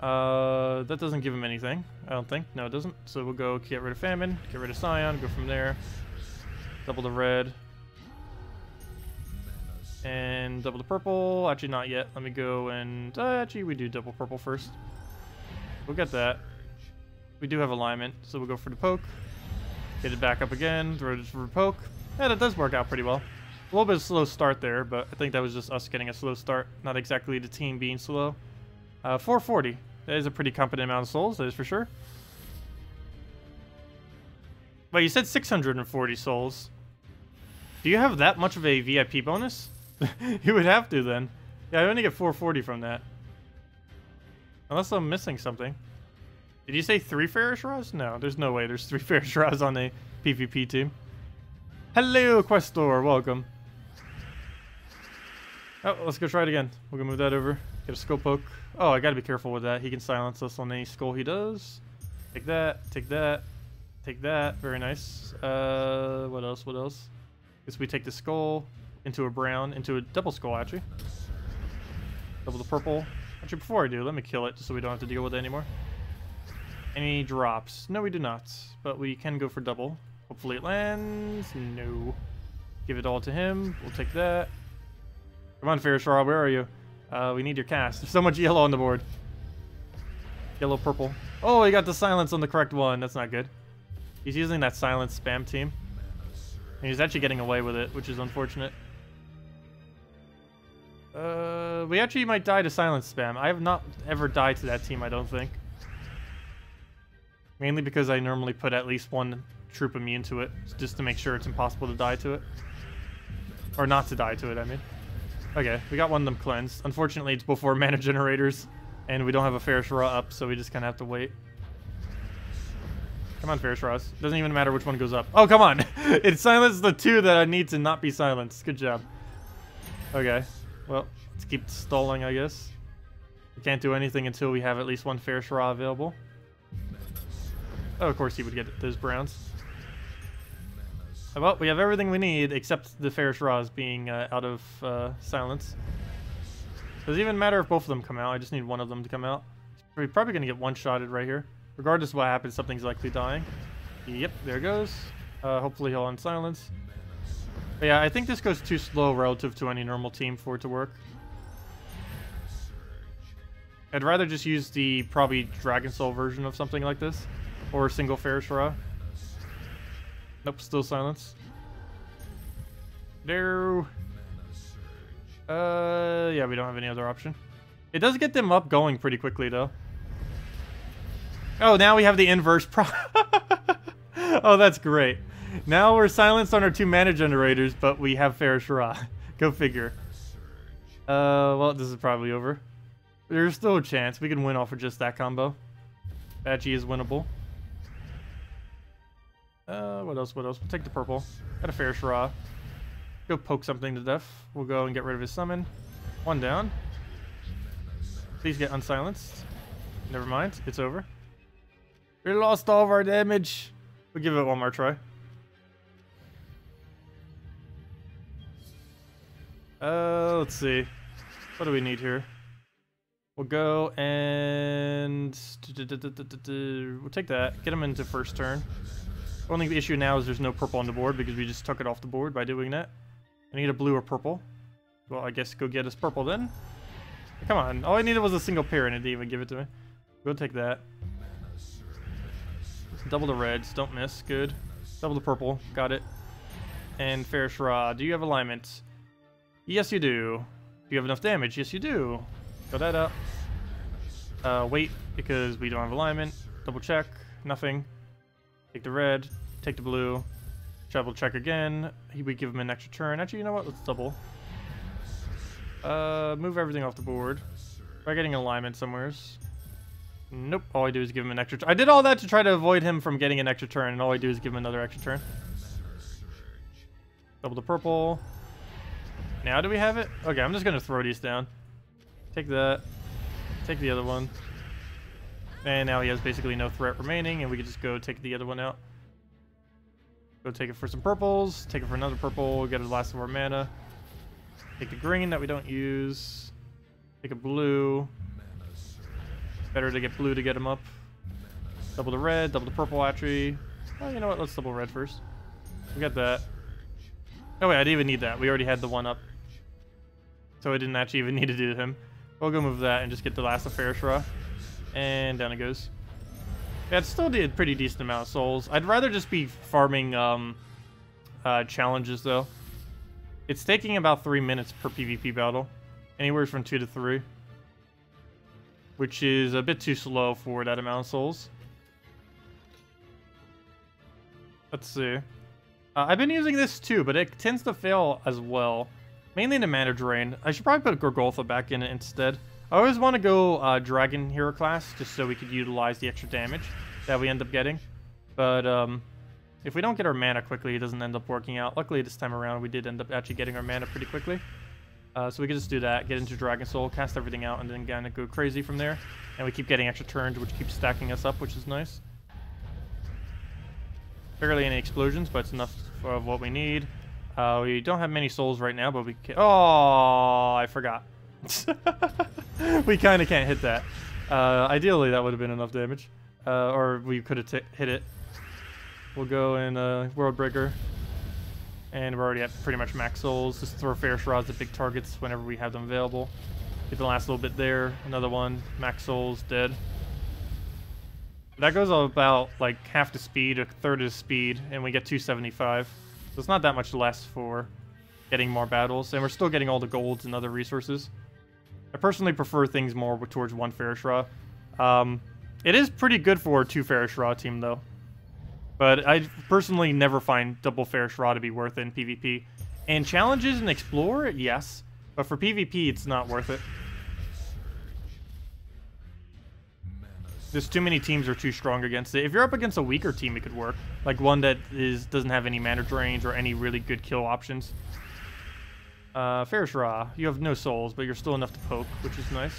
That doesn't give him anything, I don't think. No, it doesn't. So we'll go get rid of Famine, get rid of Scion, go from there. Double the red. And double the purple. Actually, not yet. Let me go and... actually, we do double purple first. We'll get that. We do have alignment, so we'll go for the poke. Get it back up again. Throw it for the poke. Yeah, that does work out pretty well. A little bit of a slow start there, but I think that was just us getting a slow start. Not exactly the team being slow. 440. That is a pretty competent amount of souls, that is for sure. Wait, you said 640 souls. Do you have that much of a VIP bonus? You would have to then. Yeah, I only get 440 from that. Unless I'm missing something. Did you say 3 Ferris Raws? No, there's no way there's 3 Ferris Raws on a PvP team. Hello, Questor, welcome. Oh, let's go try it again. We're gonna move that over. Get a skull poke. Oh, I gotta be careful with that. He can silence us on any skull he does. Take that, take that, take that. Very nice. What else, what else? Guess we take the skull into a brown, into a double skull, actually. Double the purple. Actually, before I do, let me kill it just so we don't have to deal with it anymore. Any drops? No, we do not. But we can go for double. Hopefully it lands. No. Give it all to him. We'll take that. Come on, Ferris Raw, where are you? We need your cast. There's so much yellow on the board. Yellow, purple. Oh, he got the silence on the correct one. That's not good. He's using that silence spam team. And he's actually getting away with it, which is unfortunate. We actually might die to silence spam. I have not ever died to that team, I don't think. Mainly because I normally put at least one troop immune to it, just to make sure it's impossible to die to it. Or not to die to it, I mean. Okay, we got one of them cleansed. Unfortunately, it's before mana generators, and we don't have a Ferris Raw up, so we just kind of have to wait. Come on, Ferris Raws. Doesn't even matter which one goes up. Oh, come on! It silenced the 2 that I need to not be silenced. Good job. Okay, well, let's keep stalling, I guess. We can't do anything until we have at least one Ferris Raw available. Oh, of course he would get those browns. Well, we have everything we need except the Ferris Raws being out of silence. Does it even matter if both of them come out? I just need one of them to come out. We're probably going to get one-shotted right here. Regardless of what happens, something's likely dying. Yep, there it goes. Hopefully he'll unsilence. But yeah, I think this goes too slow relative to any normal team for it to work. I'd rather just use the probably Dragon Soul version of something like this. Or a single Ferris Raw. Nope, still silence. No. Yeah, we don't have any other option. It does get them up going pretty quickly, though. Oh, now we have the inverse pro... Oh, that's great. Now we're silenced on our 2 mana generators, but we have Ferrous Ra. Go figure. Well, this is probably over. There's still a chance. We can win off of just that combo. Actually is winnable. What else? What else? We'll take the purple. Got a Ferrous Ra. Go poke something to death. We'll go and get rid of his summon. 1 down. Please get unsilenced. Never mind. It's over. We lost all of our damage. We'll give it one more try. Let's see. What do we need here? We'll go and... We'll take that. Get him into first turn. Only issue now is there's no purple on the board because we just took it off the board by doing that. I need a blue or purple. Well, I guess go get us purple then. Come on. All I needed was a single pair and it didn't even give it to me. Go take that. Double the reds. Don't miss. Good. Double the purple. Got it. And Ferrous Ra. Do you have alignment? Yes, you do. Do you have enough damage? Yes, you do. Throw that up. Wait, because we don't have alignment. Double check. Nothing. Take the red. Take the blue. Double check again. We give him an extra turn. Actually, you know what? Let's double. Move everything off the board. Try getting alignment somewheres. Nope. All I do is give him an extra turn. I did all that to try to avoid him from getting an extra turn, and all I do is give him another extra turn. Double the purple. Now do we have it? Okay, I'm just going to throw these down. Take that. Take the other one. And now he has basically no threat remaining, and we can just go take the other one out. Go take it for some purples. Take it for another purple. Get the last of our mana. Take the green that we don't use. Take a blue. Better to get blue to get him up. Double the red, double the purple actually. Oh, you know what? Let's double red first. We got that. Oh wait, I didn't even need that. We already had the one up. So I didn't actually even need to do him. We'll go move that and just get the last of Ferrous Ra. And down it goes. Yeah, it still did a pretty decent amount of souls. I'd rather just be farming challenges though. It's taking about 3 minutes per PvP battle. Anywhere from 2 to 3. Which is a bit too slow for that amount of souls. Let's see. I've been using this too, but it tends to fail as well. Mainly the mana drain. I should probably put Gorgolfa back in it instead. I always want to go Dragon Hero class, just so we could utilize the extra damage that we end up getting. But if we don't get our mana quickly, it doesn't end up working out. Luckily this time around, we did end up actually getting our mana pretty quickly. So we can just do that, get into Dragon Soul, cast everything out, and then kind of go crazy from there. And we keep getting extra turns, which keeps stacking us up, which is nice. Barely any explosions, but it's enough of what we need. We don't have many souls right now, but we can... Oh, I forgot. We kind of can't hit that. Ideally, that would have been enough damage. Or we could have hit it. We'll go in World Breaker. And we're already at pretty much max souls. Just throw Ferrous Ra at big targets whenever we have them available. Get the last little bit there. Another one. Max souls. Dead. That goes about like half the speed, a third of the speed, and we get 275. So it's not that much less for getting more battles. And we're still getting all the golds and other resources. I personally prefer things more towards 1 Ferrous Ra. It is pretty good for a 2 Ferrous Ra team though. But I personally never find double Ferrous Ra to be worth it in PvP. And challenges and explore, yes. But for PvP, it's not worth it. Just too many teams are too strong against it. If you're up against a weaker team, it could work. Like one that doesn't have any mana drains or any really good kill options. Ferrous Ra, you have no souls, but you're still enough to poke, which is nice.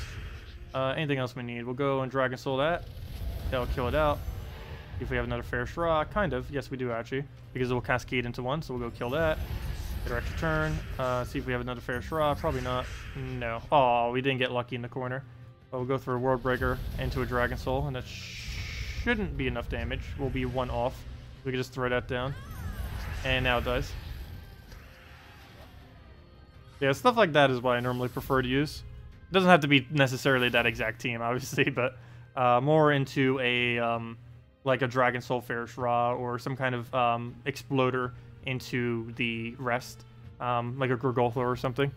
Anything else we need? We'll go and Dragon Soul that. That'll kill it out. If we have another Ferrous Ra, kind of. Yes, we do actually. Because it will cascade into one, so we'll go kill that. Get our extra turn. See if we have another Ferrous Ra. Probably not. No. Oh, we didn't get lucky in the corner. But we'll go through a World Breaker into a Dragon Soul, and that shouldn't be enough damage. We'll be 1 off. We can just throw that down. And now it dies. Yeah, stuff like that is what I normally prefer to use. It doesn't have to be necessarily that exact team, obviously, but more into a... like a Dragon Soul Ferrous Ra or some kind of exploder into the rest, like a Gorgolfa or something.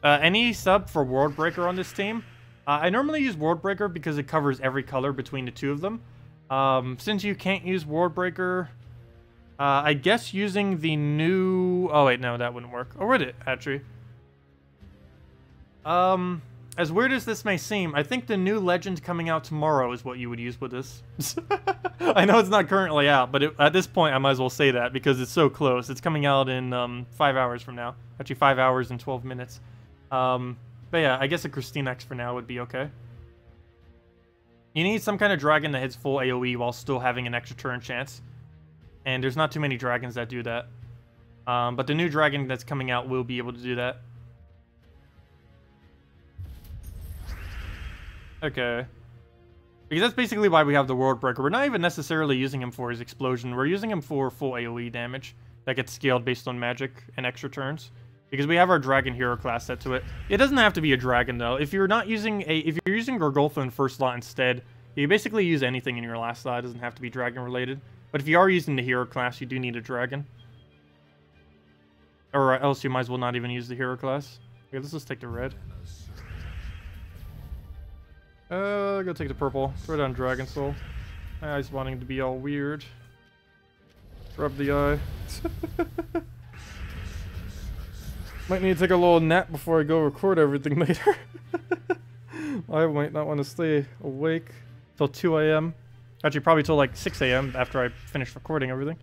Any sub for World Breaker on this team? I normally use World Breaker because it covers every color between the two of them. Since you can't use World Breaker, I guess using the new... Oh, wait, no, that wouldn't work. Or would it, actually? As weird as this may seem, I think the new legend coming out tomorrow is what you would use with this. I know it's not currently out, but at this point I might as well say that because it's so close. It's coming out in 5 hours from now. Actually, 5 hours and 12 minutes. But yeah, I guess a KrissTigger for now would be okay. You need some kind of dragon that hits full AoE while still having an extra turn chance. And there's not too many dragons that do that. But the new dragon that's coming out will be able to do that. Okay. Because that's basically why we have the World Breaker. We're not even necessarily using him for his explosion. We're using him for full AoE damage that gets scaled based on magic and extra turns. Because we have our dragon hero class set to it. It doesn't have to be a dragon though. If you're not using if you're using Gorgolfa in first slot instead, you basically use anything in your last slot. It doesn't have to be dragon related. But if you are using the hero class, you do need a dragon. Or else you might as well not even use the hero class. Okay, let's just take the red. Go take the purple. Throw down Dragon Soul. My eye's wanting to be all weird. Rub the eye. Might need to take a little nap before I go record everything later. I might not want to stay awake till 2 a.m. Actually, probably till like 6 a.m. after I finish recording everything.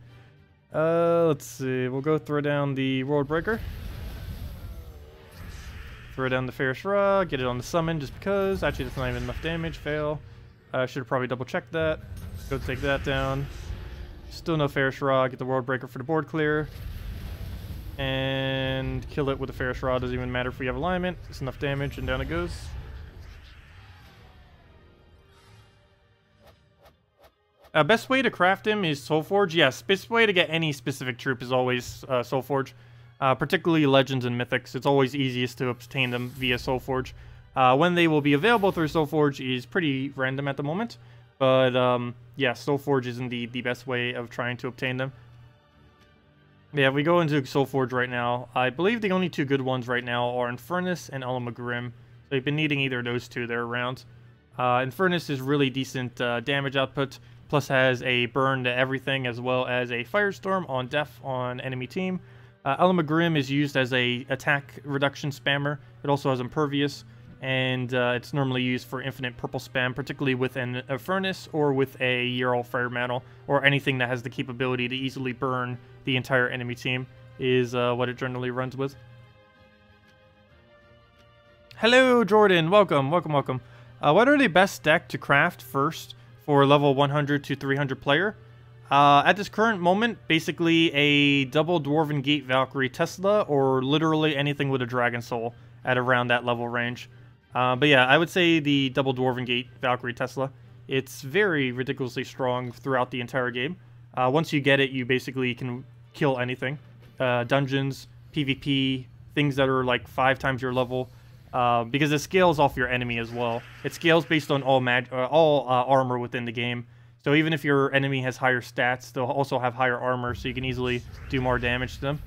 Let's see. We'll go throw down the World Breaker. Throw down the Ferris Ra, get it on the summon just because. Actually, that's not even enough damage. Fail. Should have probably double checked that. Go take that down. Still no Ferris Ra. Get the World Breaker for the board clear. And kill it with the Ferris Ra. Doesn't even matter if we have alignment. It's enough damage and down it goes. Best way to craft him is Soulforge. Yes, best way to get any specific troop is always Soulforge. Particularly Legends and Mythics. It's always easiest to obtain them via Soulforge. When they will be available through Soulforge is pretty random at the moment. But yeah, Soulforge is indeed the best way of trying to obtain them. Yeah, if we go into Soulforge right now, I believe the only two good ones right now are Infernus and Elamagrim. So you've been needing either of those two there around. Infernus is really decent damage output, plus has a burn to everything as well as a Firestorm on death on enemy team. Elamagrim is used as a attack reduction spammer. It also has Impervious, and it's normally used for infinite purple spam, particularly with a Furnace or with a Ural Fire Mantle, or anything that has the capability to easily burn the entire enemy team is what it generally runs with. Hello, Jordan. Welcome, welcome, welcome. What are the best deck to craft first for level 100 to 300 player? At this current moment, basically a double Dwarven Gate Valkyrie Tesla, or literally anything with a Dragon Soul at around that level range. But yeah, I would say the double Dwarven Gate Valkyrie Tesla. It's very ridiculously strong throughout the entire game. Once you get it, you basically can kill anything. Dungeons, PvP, things that are like 5 times your level. Because it scales off your enemy as well. It scales based on all armor within the game. So even if your enemy has higher stats, they'll also have higher armor, so you can easily do more damage to them.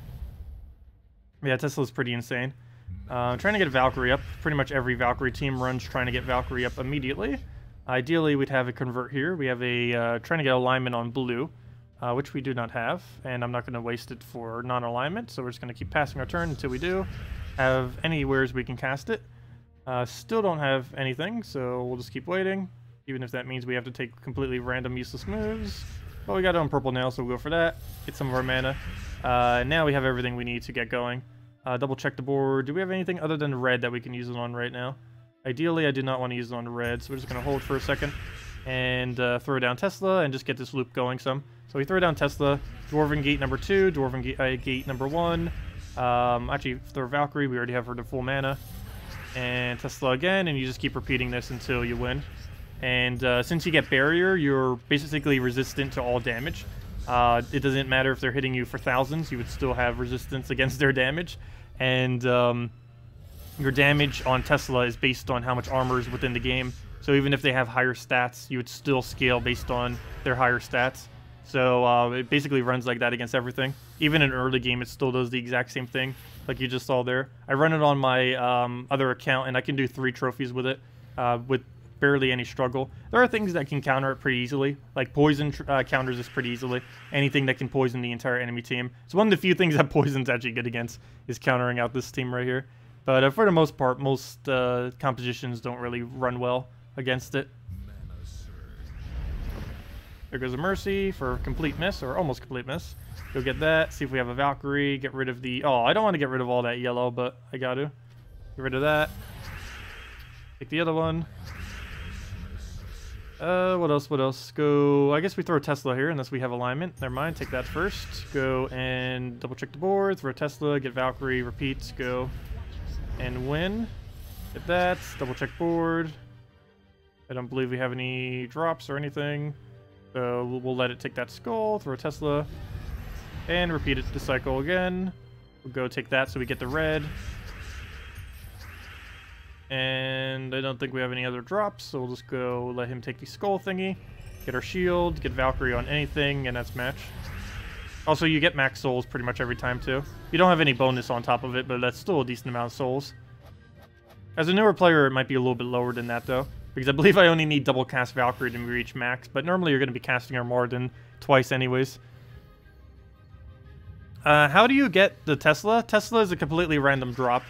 Yeah, Tesla's pretty insane. Trying to get Valkyrie up. Pretty much every Valkyrie team runs trying to get Valkyrie up immediately. Ideally, we'd have a convert here. We have a trying to get alignment on blue, which we do not have, and I'm not going to waste it for non-alignment, so we're just going to keep passing our turn until we do have anywheres we can cast it. Still don't have anything, so we'll just keep waiting. Even if that means we have to take completely random useless moves. But we got it on purple now, so we'll go for that. Get some of our mana. Now we have everything we need to get going. Double check the board. Do we have anything other than red that we can use it on right now? Ideally, I do not want to use it on red, so we're just going to hold for a second. And throw down Tesla and just get this loop going some. So we throw down Tesla. Dwarven Gate number 2. Dwarven Gate number 1. Actually, throw Valkyrie. We already have her to full mana. And Tesla again, and you just keep repeating this until you win. And since you get Barrier, you're basically resistant to all damage. It doesn't matter if they're hitting you for thousands, you would still have resistance against their damage. And your damage on Tesla is based on how much armor is within the game. So even if they have higher stats, you would still scale based on their higher stats. So it basically runs like that against everything. Even in early game, it still does the exact same thing, like you just saw there. I run it on my other account, and I can do 3 trophies with it with barely any struggle. There are things that can counter it pretty easily, like poison counters this pretty easily. Anything that can poison the entire enemy team. It's one of the few things that poison's actually good against, is countering out this team right here. But for the most part, most compositions don't really run well against it. There goes a Mercy for complete miss, or almost complete miss. Go get that, see if we have a Valkyrie, get rid of the... Oh, I don't want to get rid of all that yellow, but I got to. Get rid of that. Take the other one. What else? Go... I guess we throw Tesla here, unless we have alignment. Never mind, take that first. Go and double check the board, throw Tesla, get Valkyrie, repeat, go and win. Get that, double check board. I don't believe we have any drops or anything. So we'll let it take that skull, throw a Tesla, and repeat it the cycle again. We'll go take that so we get the red. And I don't think we have any other drops, so we'll just go let him take the skull thingy. Get our shield, get Valkyrie on anything, and that's match. Also, you get max souls pretty much every time, too. You don't have any bonus on top of it, but that's still a decent amount of souls. As a newer player, it might be a little bit lower than that, though. Because I believe I only need double cast Valkyrie to reach max, but normally you're going to be casting her more than twice anyways. How do you get the Tesla? Tesla is a completely random drop.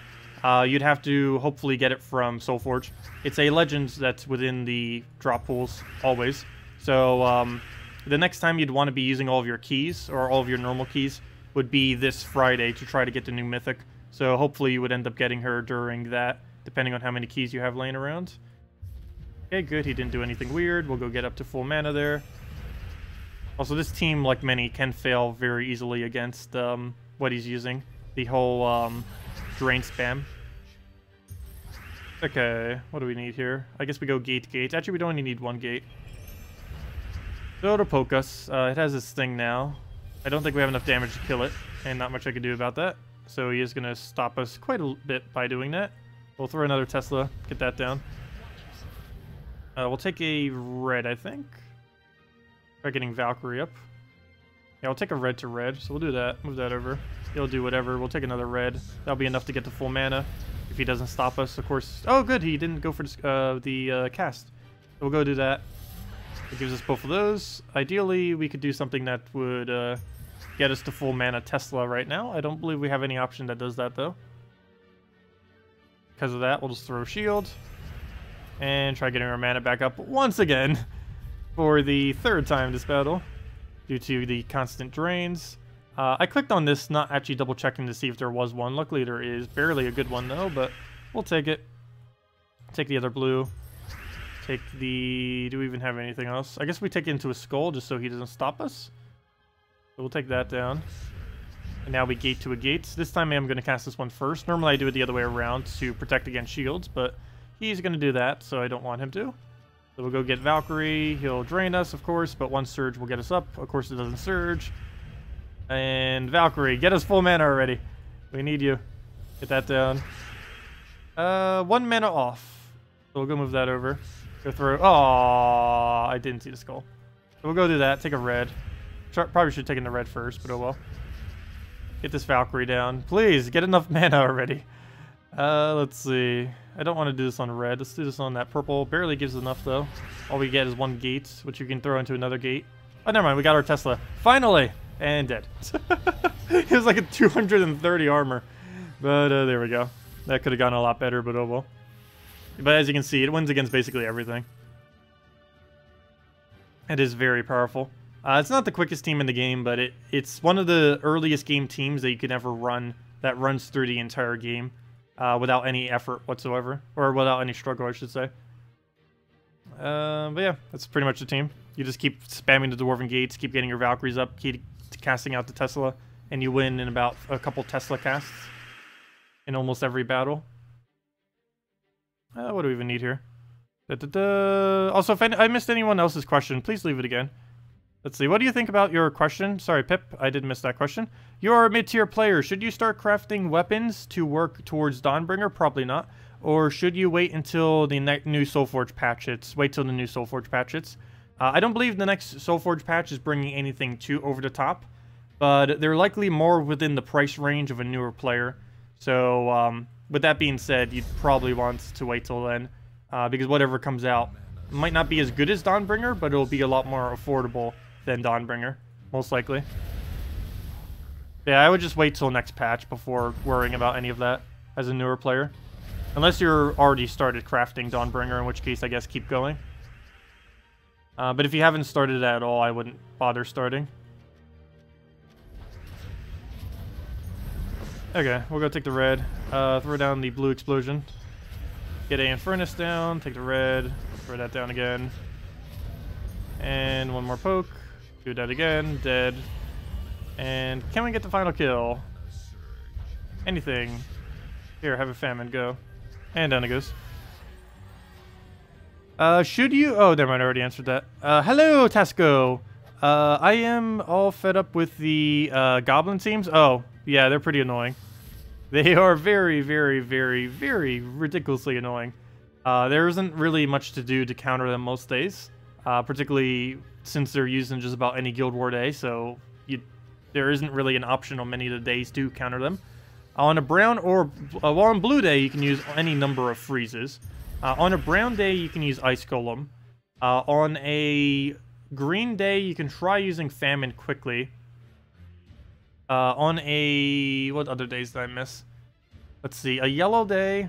You'd have to hopefully get it from Soulforge. It's a legend that's within the drop pools, always. So the next time you'd want to be using all of your keys, or all of your normal keys, would be this Friday to try to get the new Mythic. So hopefully you would end up getting her during that, depending on how many keys you have laying around. Okay, good. He didn't do anything weird. We'll go get up to full mana there. Also, this team, like many, can fail very easily against what he's using. The whole drain spam. Okay, what do we need here? I guess we go gate. Actually, we don't only need 1 gate. So it'll poke us. It has this thing now. I don't think we have enough damage to kill it, and not much I can do about that. So he is going to stop us quite a bit by doing that. We'll throw another Tesla, get that down. We'll take a red, I think. Try getting Valkyrie up. Yeah, I'll take a red to red, so we'll do that. Move that over. He'll do whatever. We'll take another red. That'll be enough to get to full mana if he doesn't stop us, of course. Oh, good. He didn't go for the cast. So we'll go do that. It gives us both of those. Ideally, we could do something that would get us to full mana Tesla right now. I don't believe we have any option that does that, though. Because of that, we'll just throw shield. And try getting our mana back up once again for the 3rd time this battle due to the constant drains. I clicked on this, not actually double checking to see if there was one. Luckily there is. Barely a good one though, but we'll take it. Take the other blue. Take the... Do we even have anything else? I guess we take it into a skull just so he doesn't stop us. So we'll take that down. And now we gate to a gate. This time I am going to cast this one first. Normally I do it the other way around to protect against shields, but... He's going to do that, so I don't want him to. So we'll go get Valkyrie. He'll drain us, of course, but 1 surge will get us up. Of course, it doesn't surge. And Valkyrie, get us full mana already. We need you. Get that down. 1 mana off. So we'll go move that over. Go through. Oh, I didn't see the skull. So we'll go do that. Take a red. Probably should have taken the red first, but oh well. Get this Valkyrie down. Please, get enough mana already. Let's see. I don't want to do this on red. Let's do this on that purple. Barely gives enough, though. All we get is 1 gate, which you can throw into another gate. Oh, never mind. We got our Tesla. Finally! And dead. It was like a 230 armor. But there we go. That could have gone a lot better, but oh well. But as you can see, it wins against basically everything. It is very powerful. It's not the quickest team in the game, but it's one of the earliest game teams that you can ever run that runs through the entire game. Without any effort whatsoever. Or without any struggle, I should say. But yeah, that's pretty much the team. You just keep spamming the Dwarven Gates, keep getting your Valkyries up, keep casting out the Tesla, and you win in about a couple Tesla casts in almost every battle. What do we even need here? Also, if I missed anyone else's question, please leave it again. Let's see, what do you think about your question? Sorry, Pip, I did miss that question. You're a mid-tier player. Should you start crafting weapons to work towards Dawnbringer? Probably not. Or should you wait until the new Soulforge patch hits? Wait till the new Soulforge patch hits. I don't believe the next Soulforge patch is bringing anything too over the top, but they're likely more within the price range of a newer player. So, with that being said, you'd probably want to wait till then, because whatever comes out might not be as good as Dawnbringer, but it'll be a lot more affordable than Dawnbringer, most likely. Yeah, I would just wait till next patch before worrying about any of that as a newer player. Unless you're already started crafting Dawnbringer, in which case I guess keep going. But if you haven't started at all, I wouldn't bother starting. Okay, we'll go take the red. Throw down the blue explosion. Get a Infernus down, take the red, throw that down again. And one more poke. Do that again, dead. And can we get the final kill? Anything. Here, have a famine, go. And down it goes. Should you... Oh, never mind, I already answered that. Hello, Tasco! I am all fed up with the, goblin teams. Oh, yeah, they're pretty annoying. They are very, very, very, very ridiculously annoying. There isn't really much to do to counter them most days. Particularly since they're used in just about any Guild War day, so there isn't really an option on many of the days to counter them. On a brown or... well, on blue day, you can use any number of freezes. On a brown day, you can use Ice Golem. On a green day, you can try using Famine quickly. On a... what other days did I miss? Let's see. A yellow day...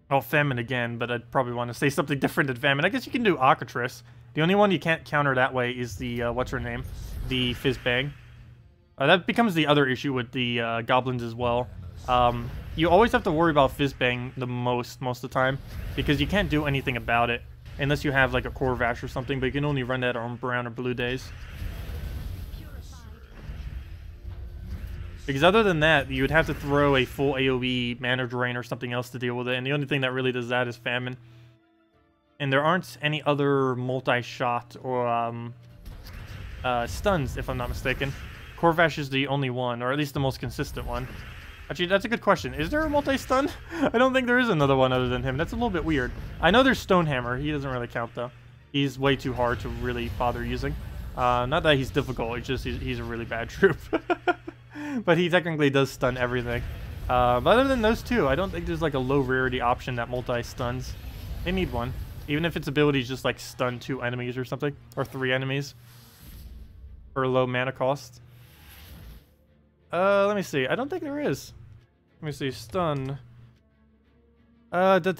oh, Famine again, but I'd probably want to say something different than Famine. I guess you can do Occatrice. The only one you can't counter that way is the, what's her name? The Fizzbang. That becomes the other issue with the goblins as well. You always have to worry about Fizzbang the most of the time, because you can't do anything about it, unless you have like a Corvash or something, but you can only run that on brown or blue days. Because other than that, you would have to throw a full AoE Mana Drain or something else to deal with it, and the only thing that really does that is Famine. And there aren't any other multi-shot or stuns, if I'm not mistaken. Corvash is the only one, or at least the most consistent one. Actually, that's a good question. Is there a multi-stun? I don't think there is another one other than him. That's a little bit weird. I know there's Stonehammer. He doesn't really count, though. He's way too hard to really bother using. Not that he's difficult, it's just he's a really bad troop. But he technically does stun everything. But other than those two, I don't think there's like a low rarity option that multi-stuns. They need one. Even if its ability is just like stun 2 enemies or something. Or 3 enemies. For a low mana cost. Let me see. I don't think there is. Let me see. Stun. Corvash,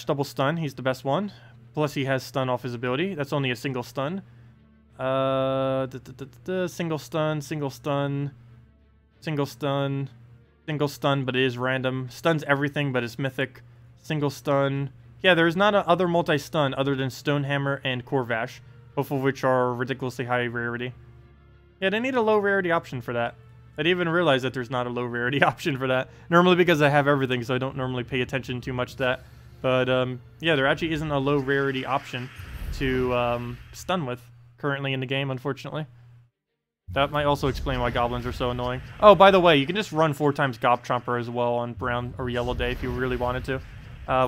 double stun. He's the best one. Plus he has stun off his ability. That's only a single stun. Single stun, single stun, single stun, single stun, but it is random. Stuns everything, but it's mythic. Single stun. Yeah, there is not a other multi-stun other than Stonehammer and Corvash, both of which are ridiculously high rarity. Yeah, they need a low rarity option for that. I didn't even realize that there's not a low rarity option for that. Normally because I have everything, so I don't normally pay attention too much to that. But, yeah, there actually isn't a low rarity option to stun with currently in the game, unfortunately. That might also explain why goblins are so annoying. Oh, by the way, you can just run 4 times Gob Chomper as well on brown or yellow day if you really wanted to.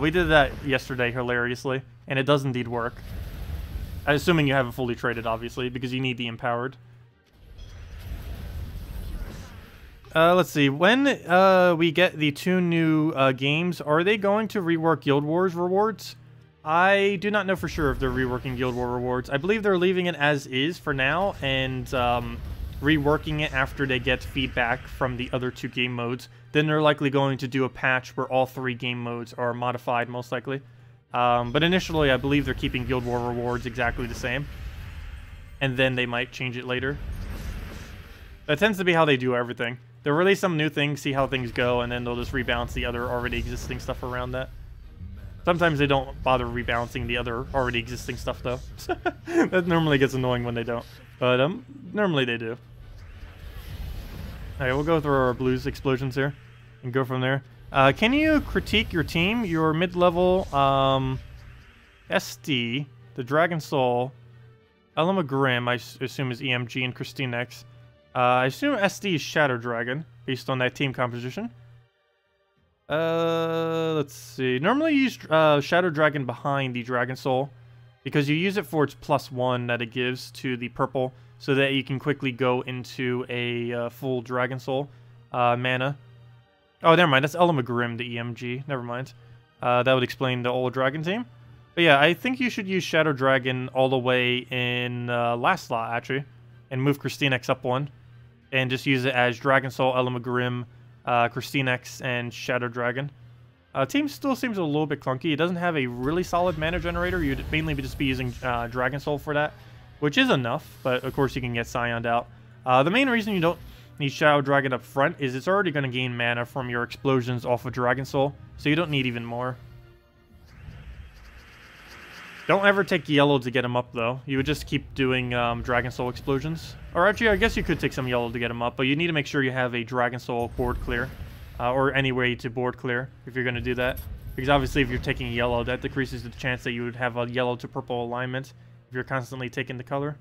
We did that yesterday, hilariously, and it does indeed work. Assuming you have it fully traded, obviously, because you need the empowered. Let's see. When we get the 2 new games, are they going to rework Guild Wars rewards? I do not know for sure if they're reworking Guild War rewards. I believe they're leaving it as is for now, and reworking it after they get feedback from the other 2 game modes. Then they're likely going to do a patch where all 3 game modes are modified, most likely. But initially, I believe they're keeping Guild War rewards exactly the same. And then they might change it later. That tends to be how they do everything. They'll release some new things, see how things go, and then they'll just rebalance the other already existing stuff around that. Sometimes they don't bother rebalancing the other already existing stuff, though. That normally gets annoying when they don't. But, normally they do. Alright, we'll go through our blues explosions here. And go from there. Can you critique your team? Your mid-level, SD, the Dragon Soul, Elma Grimm, I assume is EMG, and Christine X. I assume SD is Shadow Dragon, based on that team composition. Let's see. Normally you use Shadow Dragon behind the Dragon Soul because you use it for its +1 that it gives to the purple so that you can quickly go into a full Dragon Soul mana. Oh, never mind. That's Elamagrim, the EMG. Never mind. That would explain the old Dragon team. But yeah, I think you should use Shadow Dragon all the way in last slot, actually, and move KrissTigger up one, and just use it as Dragon Soul, Elamagrim, KrissTigger, and Shadow Dragon. Team still seems a little bit clunky. It doesn't have a really solid mana generator. You'd mainly just be using Dragon Soul for that, which is enough, but of course you can get Scioned out. The main reason you don't need Shadow Dragon up front is it's already going to gain mana from your explosions off of Dragon Soul, so you don't need even more. Don't ever take yellow to get him up, though. You would just keep doing Dragon Soul explosions. Or actually, I guess you could take some yellow to get him up, but you need to make sure you have a Dragon Soul board clear. Or any way to board clear, if you're going to do that. Because obviously, if you're taking yellow, that decreases the chance that you would have a yellow to purple alignment if you're constantly taking the color.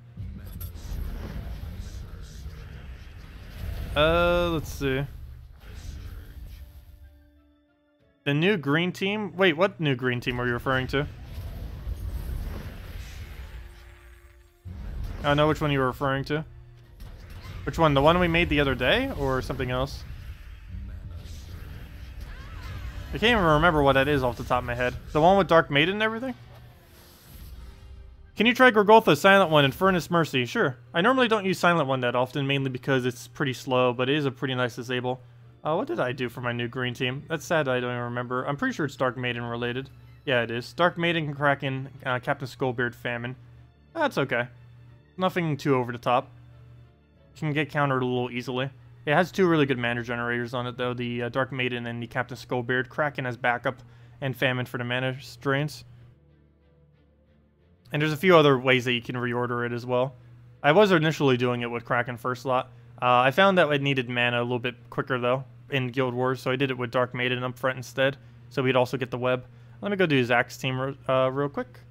Let's see. The new green team? Wait, what new green team are you referring to? I don't know which one you were referring to. Which one? The one we made the other day? Or something else? I can't even remember what that is off the top of my head. The one with Dark Maiden and everything? Can you try Gorgoltha, Silent One, and Furnace Mercy? Sure. I normally don't use Silent One that often, mainly because it's pretty slow, but it is a pretty nice disable. What did I do for my new green team? That's sad I don't even remember. I'm pretty sure it's Dark Maiden related. Yeah, it is. Dark Maiden, Kraken, Captain Skullbeard, Famine. That's okay. Nothing too over the top. Can get countered a little easily. It has two really good mana generators on it, though. The Dark Maiden and the Captain Skullbeard. Kraken as backup, and Famine for the mana drains. And there's a few other ways that you can reorder it as well. I was initially doing it with Kraken first slot. I found that it needed mana a little bit quicker, though, in Guild Wars, so I did it with Dark Maiden up front instead, so we'd also get the web. Let me go do Zach's team real quick.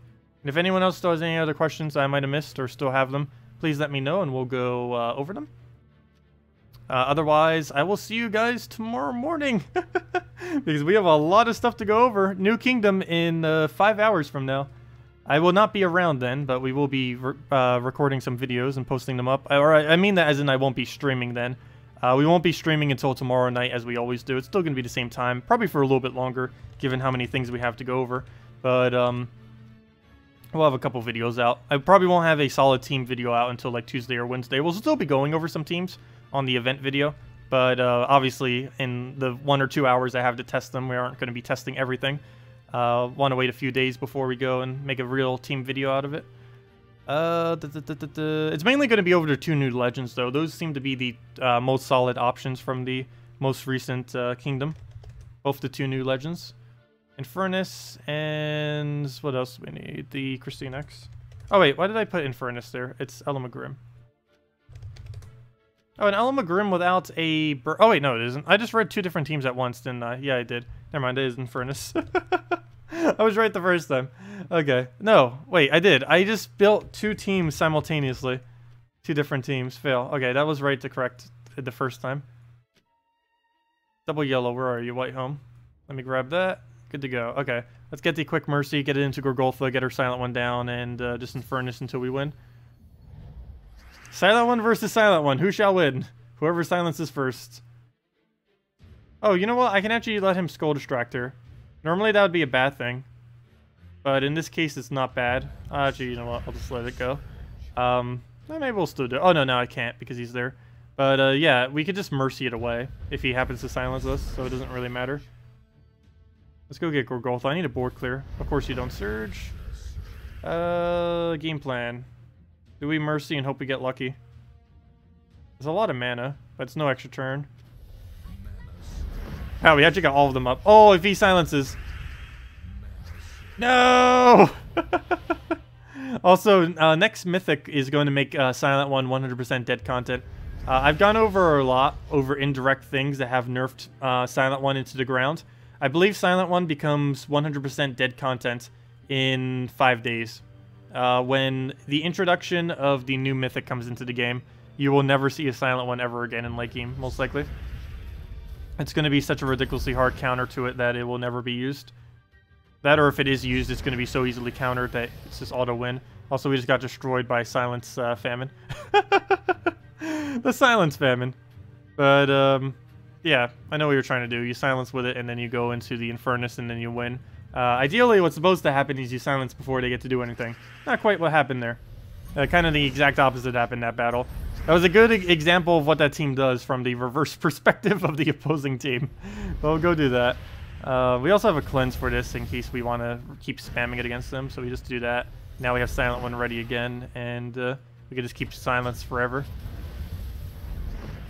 And if anyone else still has any other questions I might have missed or still have them, please let me know and we'll go over them. Otherwise, I will see you guys tomorrow morning. Because we have a lot of stuff to go over. New Kingdom in 5 hours from now. I will not be around then, but we will be recording some videos and posting them up. I mean that as in I won't be streaming then. We won't be streaming until tomorrow night as we always do. It's still going to be the same time. Probably for a little bit longer, given how many things we have to go over. But, we'll have a couple videos out. I probably won't have a solid team video out until like Tuesday or Wednesday. We'll still be going over some teams on the event video. But obviously, in the 1 or 2 hours I have to test them, we aren't going to be testing everything. Want to wait a few days before we go and make a real team video out of it. It's mainly going to be over the 2 new legends, though. Those seem to be the most solid options from the most recent Kingdom. Both the 2 new legends. Infernus, and what else do we need? The KrissTigger. Oh wait, why did I put Infernus there? It's Elamagrim. Oh, an Elamagrim without a... Oh wait, no it isn't. I just read 2 different teams at once, didn't I? Yeah, I did. Never mind, it is Infernus. I was right the first time. Okay. No, wait, I did. I just built 2 teams simultaneously. 2 different teams. Fail. Okay, that was right to correct it the first time. Double yellow, where are you? White home. Let me grab that. Good to go. Okay, let's get the Quick Mercy, get it into Gorgoltha, get her Silent One down, and just Infernus until we win. Silent One versus Silent One. Who shall win? Whoever silences first. Oh, you know what? I can actually let him Skull Distract her. Normally that would be a bad thing. But in this case, it's not bad. Actually, you know what? I'll just let it go. Maybe we'll still do it. Oh, no, I can't because he's there. But, yeah, we could just Mercy it away if he happens to silence us, so it doesn't really matter. Let's go get Gorgoltha. I need a board clear. Of course you don't Surge. Game plan. Do we Mercy and hope we get lucky? There's a lot of mana, but it's no extra turn. Oh, we actually got all of them up. Oh, if he silences. No! Also, next Mythic is going to make Silent One 100% dead content. I've gone over a lot over indirect things that have nerfed Silent One into the ground. I believe Silent One becomes 100% dead content in 5 days. When the introduction of the new Mythic comes into the game, you will never see a Silent One ever again in late game, most likely. It's going to be such a ridiculously hard counter to it that it will never be used. That, or if it is used, it's going to be so easily countered that it's just auto-win. Also, we just got destroyed by Silence Famine. The Silence Famine. But, yeah, I know what you're trying to do. You silence with it, and then you go into the Infernus, and then you win. Ideally, what's supposed to happen is you silence before they get to do anything. Not quite what happened there. Kind of the exact opposite happened in that battle. That was a good example of what that team does from the reverse perspective of the opposing team. Well, we'll go do that. We also have a cleanse for this in case we want to keep spamming it against them, so we just do that. Now we have Silent One ready again, and we can just keep silence forever.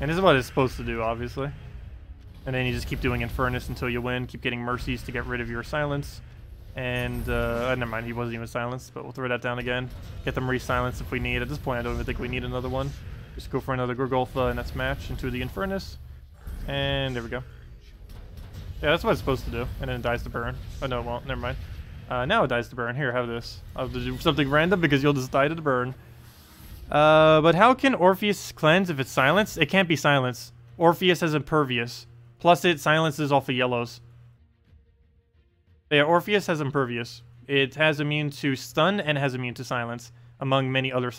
And this is what it's supposed to do, obviously. And then you just keep doing Infernus until you win, keep getting Mercies to get rid of your silence. And, never mind, he wasn't even silenced, but we'll throw that down again. Get them re-silenced if we need. At this point, I don't even think we need another one. Just go for another Gorgolfa in that match into the Infernus. And there we go. Yeah, that's what it's supposed to do. And then it dies to burn. Oh, no, it won't. Never mind. Now it dies to burn. Here, have this. I'll do something random because you'll just die to the burn. But how can Orpheus cleanse if it's silenced? It can't be silenced. Orpheus has Impervious. Plus, it silences off of yellows. Yeah, Orpheus has Impervious. It has immune to stun and has immune to silence, among many other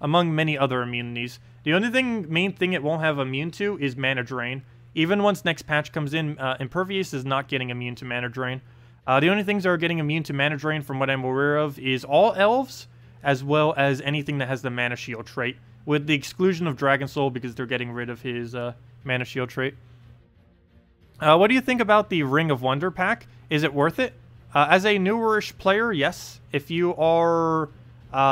among many other immunities. The only main thing it won't have immune to is Mana Drain. Even once next patch comes in, Impervious is not getting immune to Mana Drain. The only things that are getting immune to Mana Drain, from what I'm aware of, is all elves, as well as anything that has the Mana Shield trait, with the exclusion of Dragon Soul because they're getting rid of his Mana Shield trait. What do you think about the Ring of Wonder pack? Is it worth it? As a newerish player, yes. If you are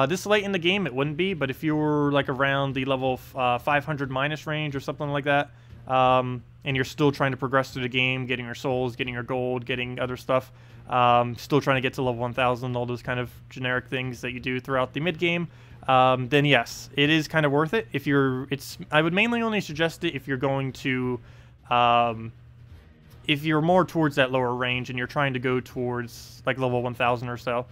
this late in the game, it wouldn't be, but if you were like around the level 500 minus range or something like that, and you're still trying to progress through the game, getting your souls, getting your gold, getting other stuff, still trying to get to level 1000, all those kind of generic things that you do throughout the mid-game, then yes, it is kind of worth it. If you're, I would mainly only suggest it if you're going to, if you're more towards that lower range and you're trying to go towards like level 1000 or so.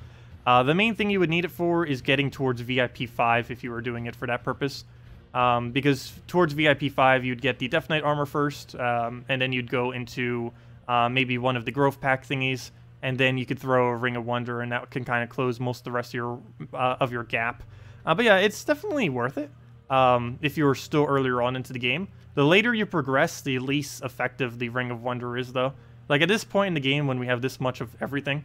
The main thing you would need it for is getting towards VIP 5 if you were doing it for that purpose. Because towards VIP 5 you'd get the Death Knight armor first, and then you'd go into maybe one of the growth pack thingies, and then you could throw a Ring of Wonder, and that can kind of close most of the rest of your gap. But yeah, it's definitely worth it if you're still earlier on into the game. The later you progress, the least effective the Ring of Wonder is, though. Like, at this point in the game, when we have this much of everything,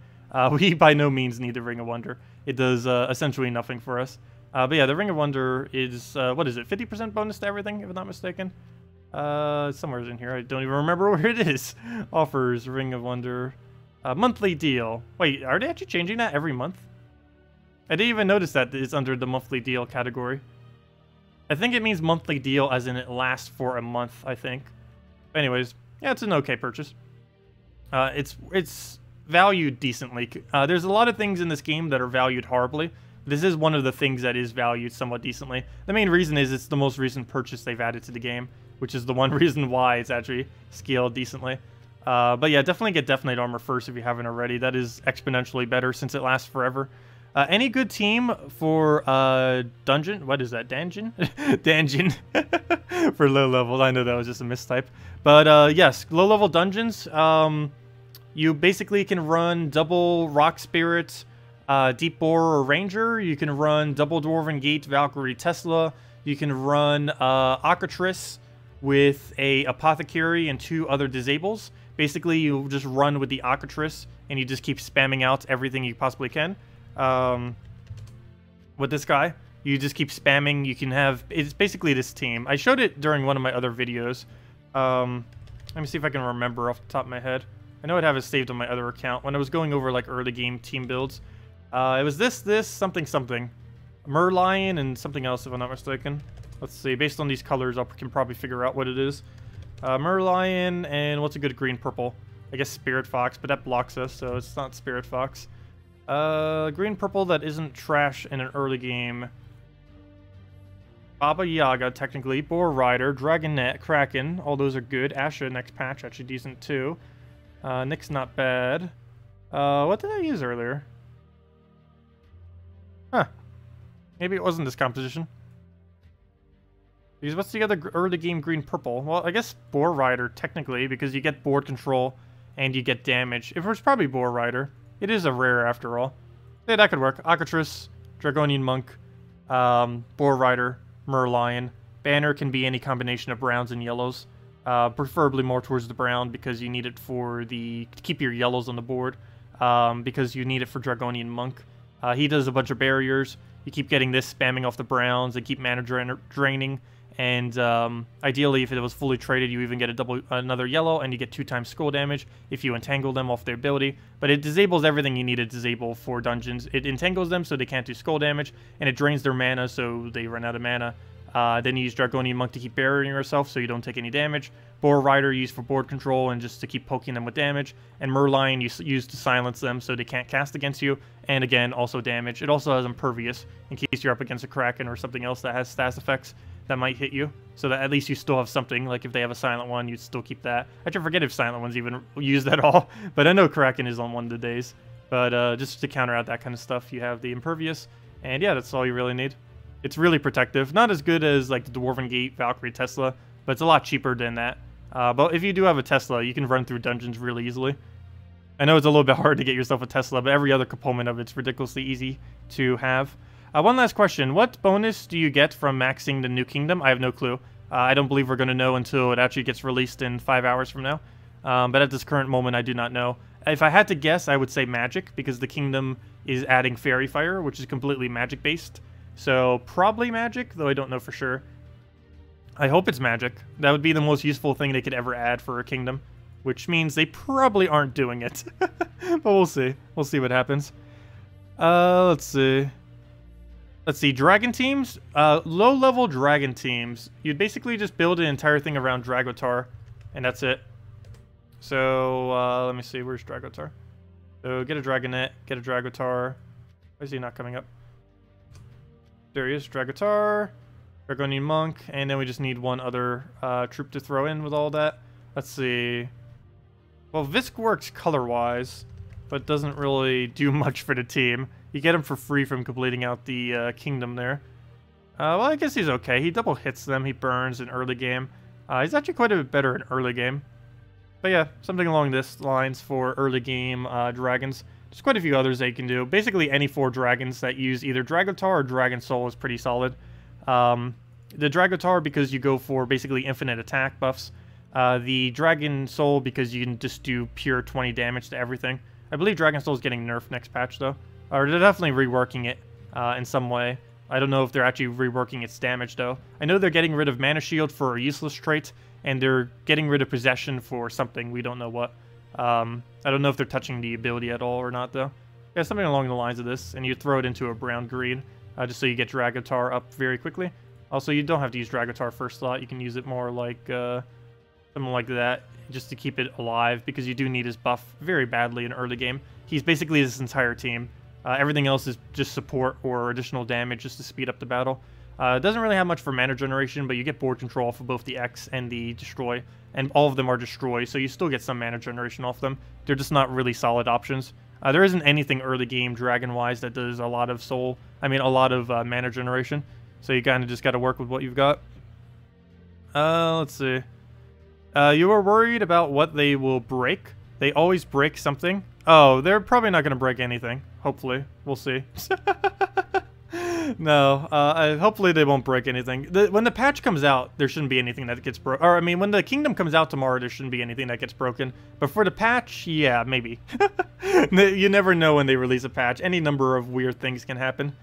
we by no means need the Ring of Wonder. It does essentially nothing for us. But yeah, the Ring of Wonder is, what is it, 50% bonus to everything, if I'm not mistaken? Somewhere in here, I don't even remember where it is. Offers, Ring of Wonder, monthly deal. Wait, are they actually changing that every month? I didn't even notice that it's under the monthly deal category. I think it means monthly deal as in it lasts for a month, I think. But anyways, yeah, it's an okay purchase. It's valued decently. There's a lot of things in this game that are valued horribly. This is one of the things that is valued somewhat decently. The main reason is it's the most recent purchase they've added to the game, which is the one reason why it's actually scaled decently. But yeah, definitely get Death Knight armor first if you haven't already. That is exponentially better since it lasts forever. Any good team for dungeon? What is that? Danjin? Danjin. For low levels. I know that was just a mistype. But yes, low level dungeons. You basically can run double Rock Spirit, Deep Borer or Ranger. You can run double Dwarven Gate, Valkyrie, Tesla. You can run Occatrice with a Apothecary and 2 other disables. Basically, you just run with the Occatrice and you just keep spamming out everything you possibly can. With this guy, you just keep spamming. You can have, it's basically this team. I showed it during one of my other videos. Let me see if I can remember off the top of my head. I know I'd have it saved on my other account when I was going over like early game team builds. It was this, something. Merlion and something else if I'm not mistaken. Let's see, based on these colors I can probably figure out what it is. Merlion and what's a good green-purple? I guess Spirit Fox, but that blocks us, so it's not Spirit Fox. Green-purple that isn't trash in an early game. Baba Yaga, technically. Boar Rider, Dragonet, Kraken. All those are good. Asha, next patch, actually decent too. Nick's not bad. What did I use earlier? Huh. Maybe it wasn't this composition. Because what's the other early game green-purple? Well, I guess Boar Rider, technically, because you get board control and you get damage. It was probably Boar Rider. It is a rare after all. Yeah, that could work. Occatrice, Dragonian Monk, Boar Rider, Merlion. Banner can be any combination of browns and yellows. Preferably more towards the brown because you need it for to keep your yellows on the board. Because you need it for Dragonian Monk. He does a bunch of barriers. You keep getting this spamming off the browns and keep mana draining. And ideally, if it was fully traded, you even get another yellow, and you get 2 times skull damage if you entangle them off their ability. But it disables everything you need to disable for dungeons. It entangles them so they can't do skull damage, and it drains their mana so they run out of mana. Then you use Dragonian Monk to keep burying yourself so you don't take any damage. Boar Rider used for board control and just to keep poking them with damage. And Merlion you use to silence them so they can't cast against you. And again, also damage. It also has Impervious in case you're up against a Kraken or something else that has status effects that might hit you. So that at least you still have something. Like if they have a Silent One, you'd still keep that. I actually forget if Silent One's even used at all. But I know Kraken is on one of the days. But just to counter out that kind of stuff, you have the Impervious. And yeah, that's all you really need. It's really protective. Not as good as like the Dwarven Gate, Valkyrie, Tesla, but it's a lot cheaper than that. But if you do have a Tesla, you can run through dungeons really easily. I know it's a little bit hard to get yourself a Tesla, but every other component of it's ridiculously easy to have. One last question. What bonus do you get from maxing the New Kingdom? I have no clue. I don't believe we're going to know until it actually gets released in 5 hours from now. But at this current moment, I do not know. If I had to guess, I would say magic, because the kingdom is adding Fairy Fire, which is completely magic-based. So probably magic, though I don't know for sure. I hope it's magic. That would be the most useful thing they could ever add for a kingdom, which means they probably aren't doing it. But we'll see. We'll see what happens. Let's see. Let's see. Dragon teams. Low-level dragon teams. You'd basically just build an entire thing around Dragotar, and that's it. So let me see. Where's Dragotar? So get a Dragonet. Get a Dragotar. Why is he not coming up? There he is, Dragotar, Dragonian Monk, and then we just need one other troop to throw in with all that. Let's see. Well, Visk works color-wise, but doesn't really do much for the team. You get him for free from completing out the kingdom there. Well, I guess he's okay. He double hits them, he burns in early game. He's actually quite a bit better in early game. But yeah, something along this lines for early game dragons. There's quite a few others that you can do. Basically, any 4 dragons that use either Dragotar or Dragon Soul is pretty solid. The Dragotar, because you go for basically infinite attack buffs. The Dragon Soul, because you can just do pure 20 damage to everything. I believe Dragon Soul is getting nerfed next patch, though. Or they're definitely reworking it in some way. I don't know if they're actually reworking its damage, though. I know they're getting rid of Mana Shield for a useless trait, and they're getting rid of Possession for something. We don't know what. I don't know if they're touching the ability at all or not, though. Yeah, something along the lines of this, and you throw it into a brown-green, just so you get Dragotar up very quickly. Also, you don't have to use Dragotar first slot. You can use it more like something like that, just to keep it alive, because you do need his buff very badly in early game. He's basically this entire team. Everything else is just support or additional damage just to speed up the battle. It doesn't really have much for mana generation, but you get board control for both the X and the Destroy, and all of them are Destroy, so you still get some mana generation off them. They're just not really solid options. There isn't anything early game dragon-wise that does a lot of mana generation, so you kind of just got to work with what you've got. Let's see. You were worried about what they will break. They always break something. Oh, they're probably not going to break anything. Hopefully. We'll see. No, hopefully they won't break anything. When the patch comes out, there shouldn't be anything that gets broken. Or, I mean, when the kingdom comes out tomorrow, there shouldn't be anything that gets broken. But for the patch, yeah, maybe. You never know when they release a patch. Any number of weird things can happen.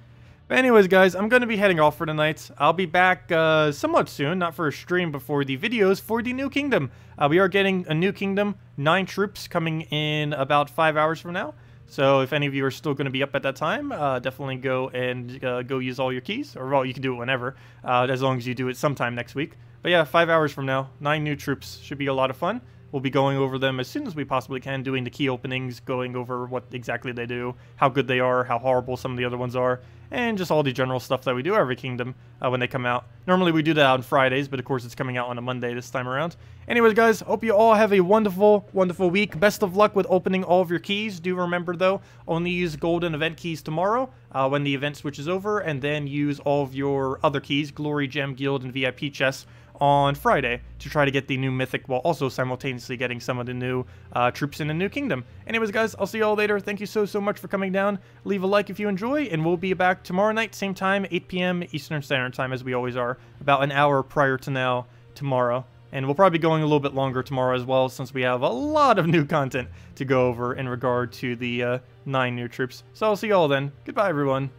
But anyways, guys, I'm going to be heading off for tonight. I'll be back somewhat soon, not for a stream, but for the videos for the new kingdom. We are getting a new kingdom, 9 troops coming in about 5 hours from now. So if any of you are still going to be up at that time, definitely go and go use all your keys. Or, well, you can do it whenever, as long as you do it sometime next week. But yeah, 5 hours from now, 9 new troops. Should be a lot of fun. We'll be going over them as soon as we possibly can, doing the key openings, going over what exactly they do, how good they are, how horrible some of the other ones are, and just all the general stuff that we do every kingdom when they come out. Normally we do that on Fridays, but of course it's coming out on a Monday this time around. Anyways, guys, hope you all have a wonderful, wonderful week. Best of luck with opening all of your keys. Do remember, though, only use golden event keys tomorrow when the event switches over, and then use all of your other keys, Glory, Gem, Guild, and VIP chests, on Friday to try to get the new mythic while also simultaneously getting some of the new troops in the new kingdom. Anyways, guys, I'll see you all later. Thank you so much for coming down. Leave a like if you enjoy, and we'll be back tomorrow night, same time, 8 p.m. Eastern Standard Time, as we always are, about an hour prior to now tomorrow. And we'll probably be going a little bit longer tomorrow as well, since we have a lot of new content to go over in regard to the 9 new troops. So I'll see you all then. Goodbye, everyone.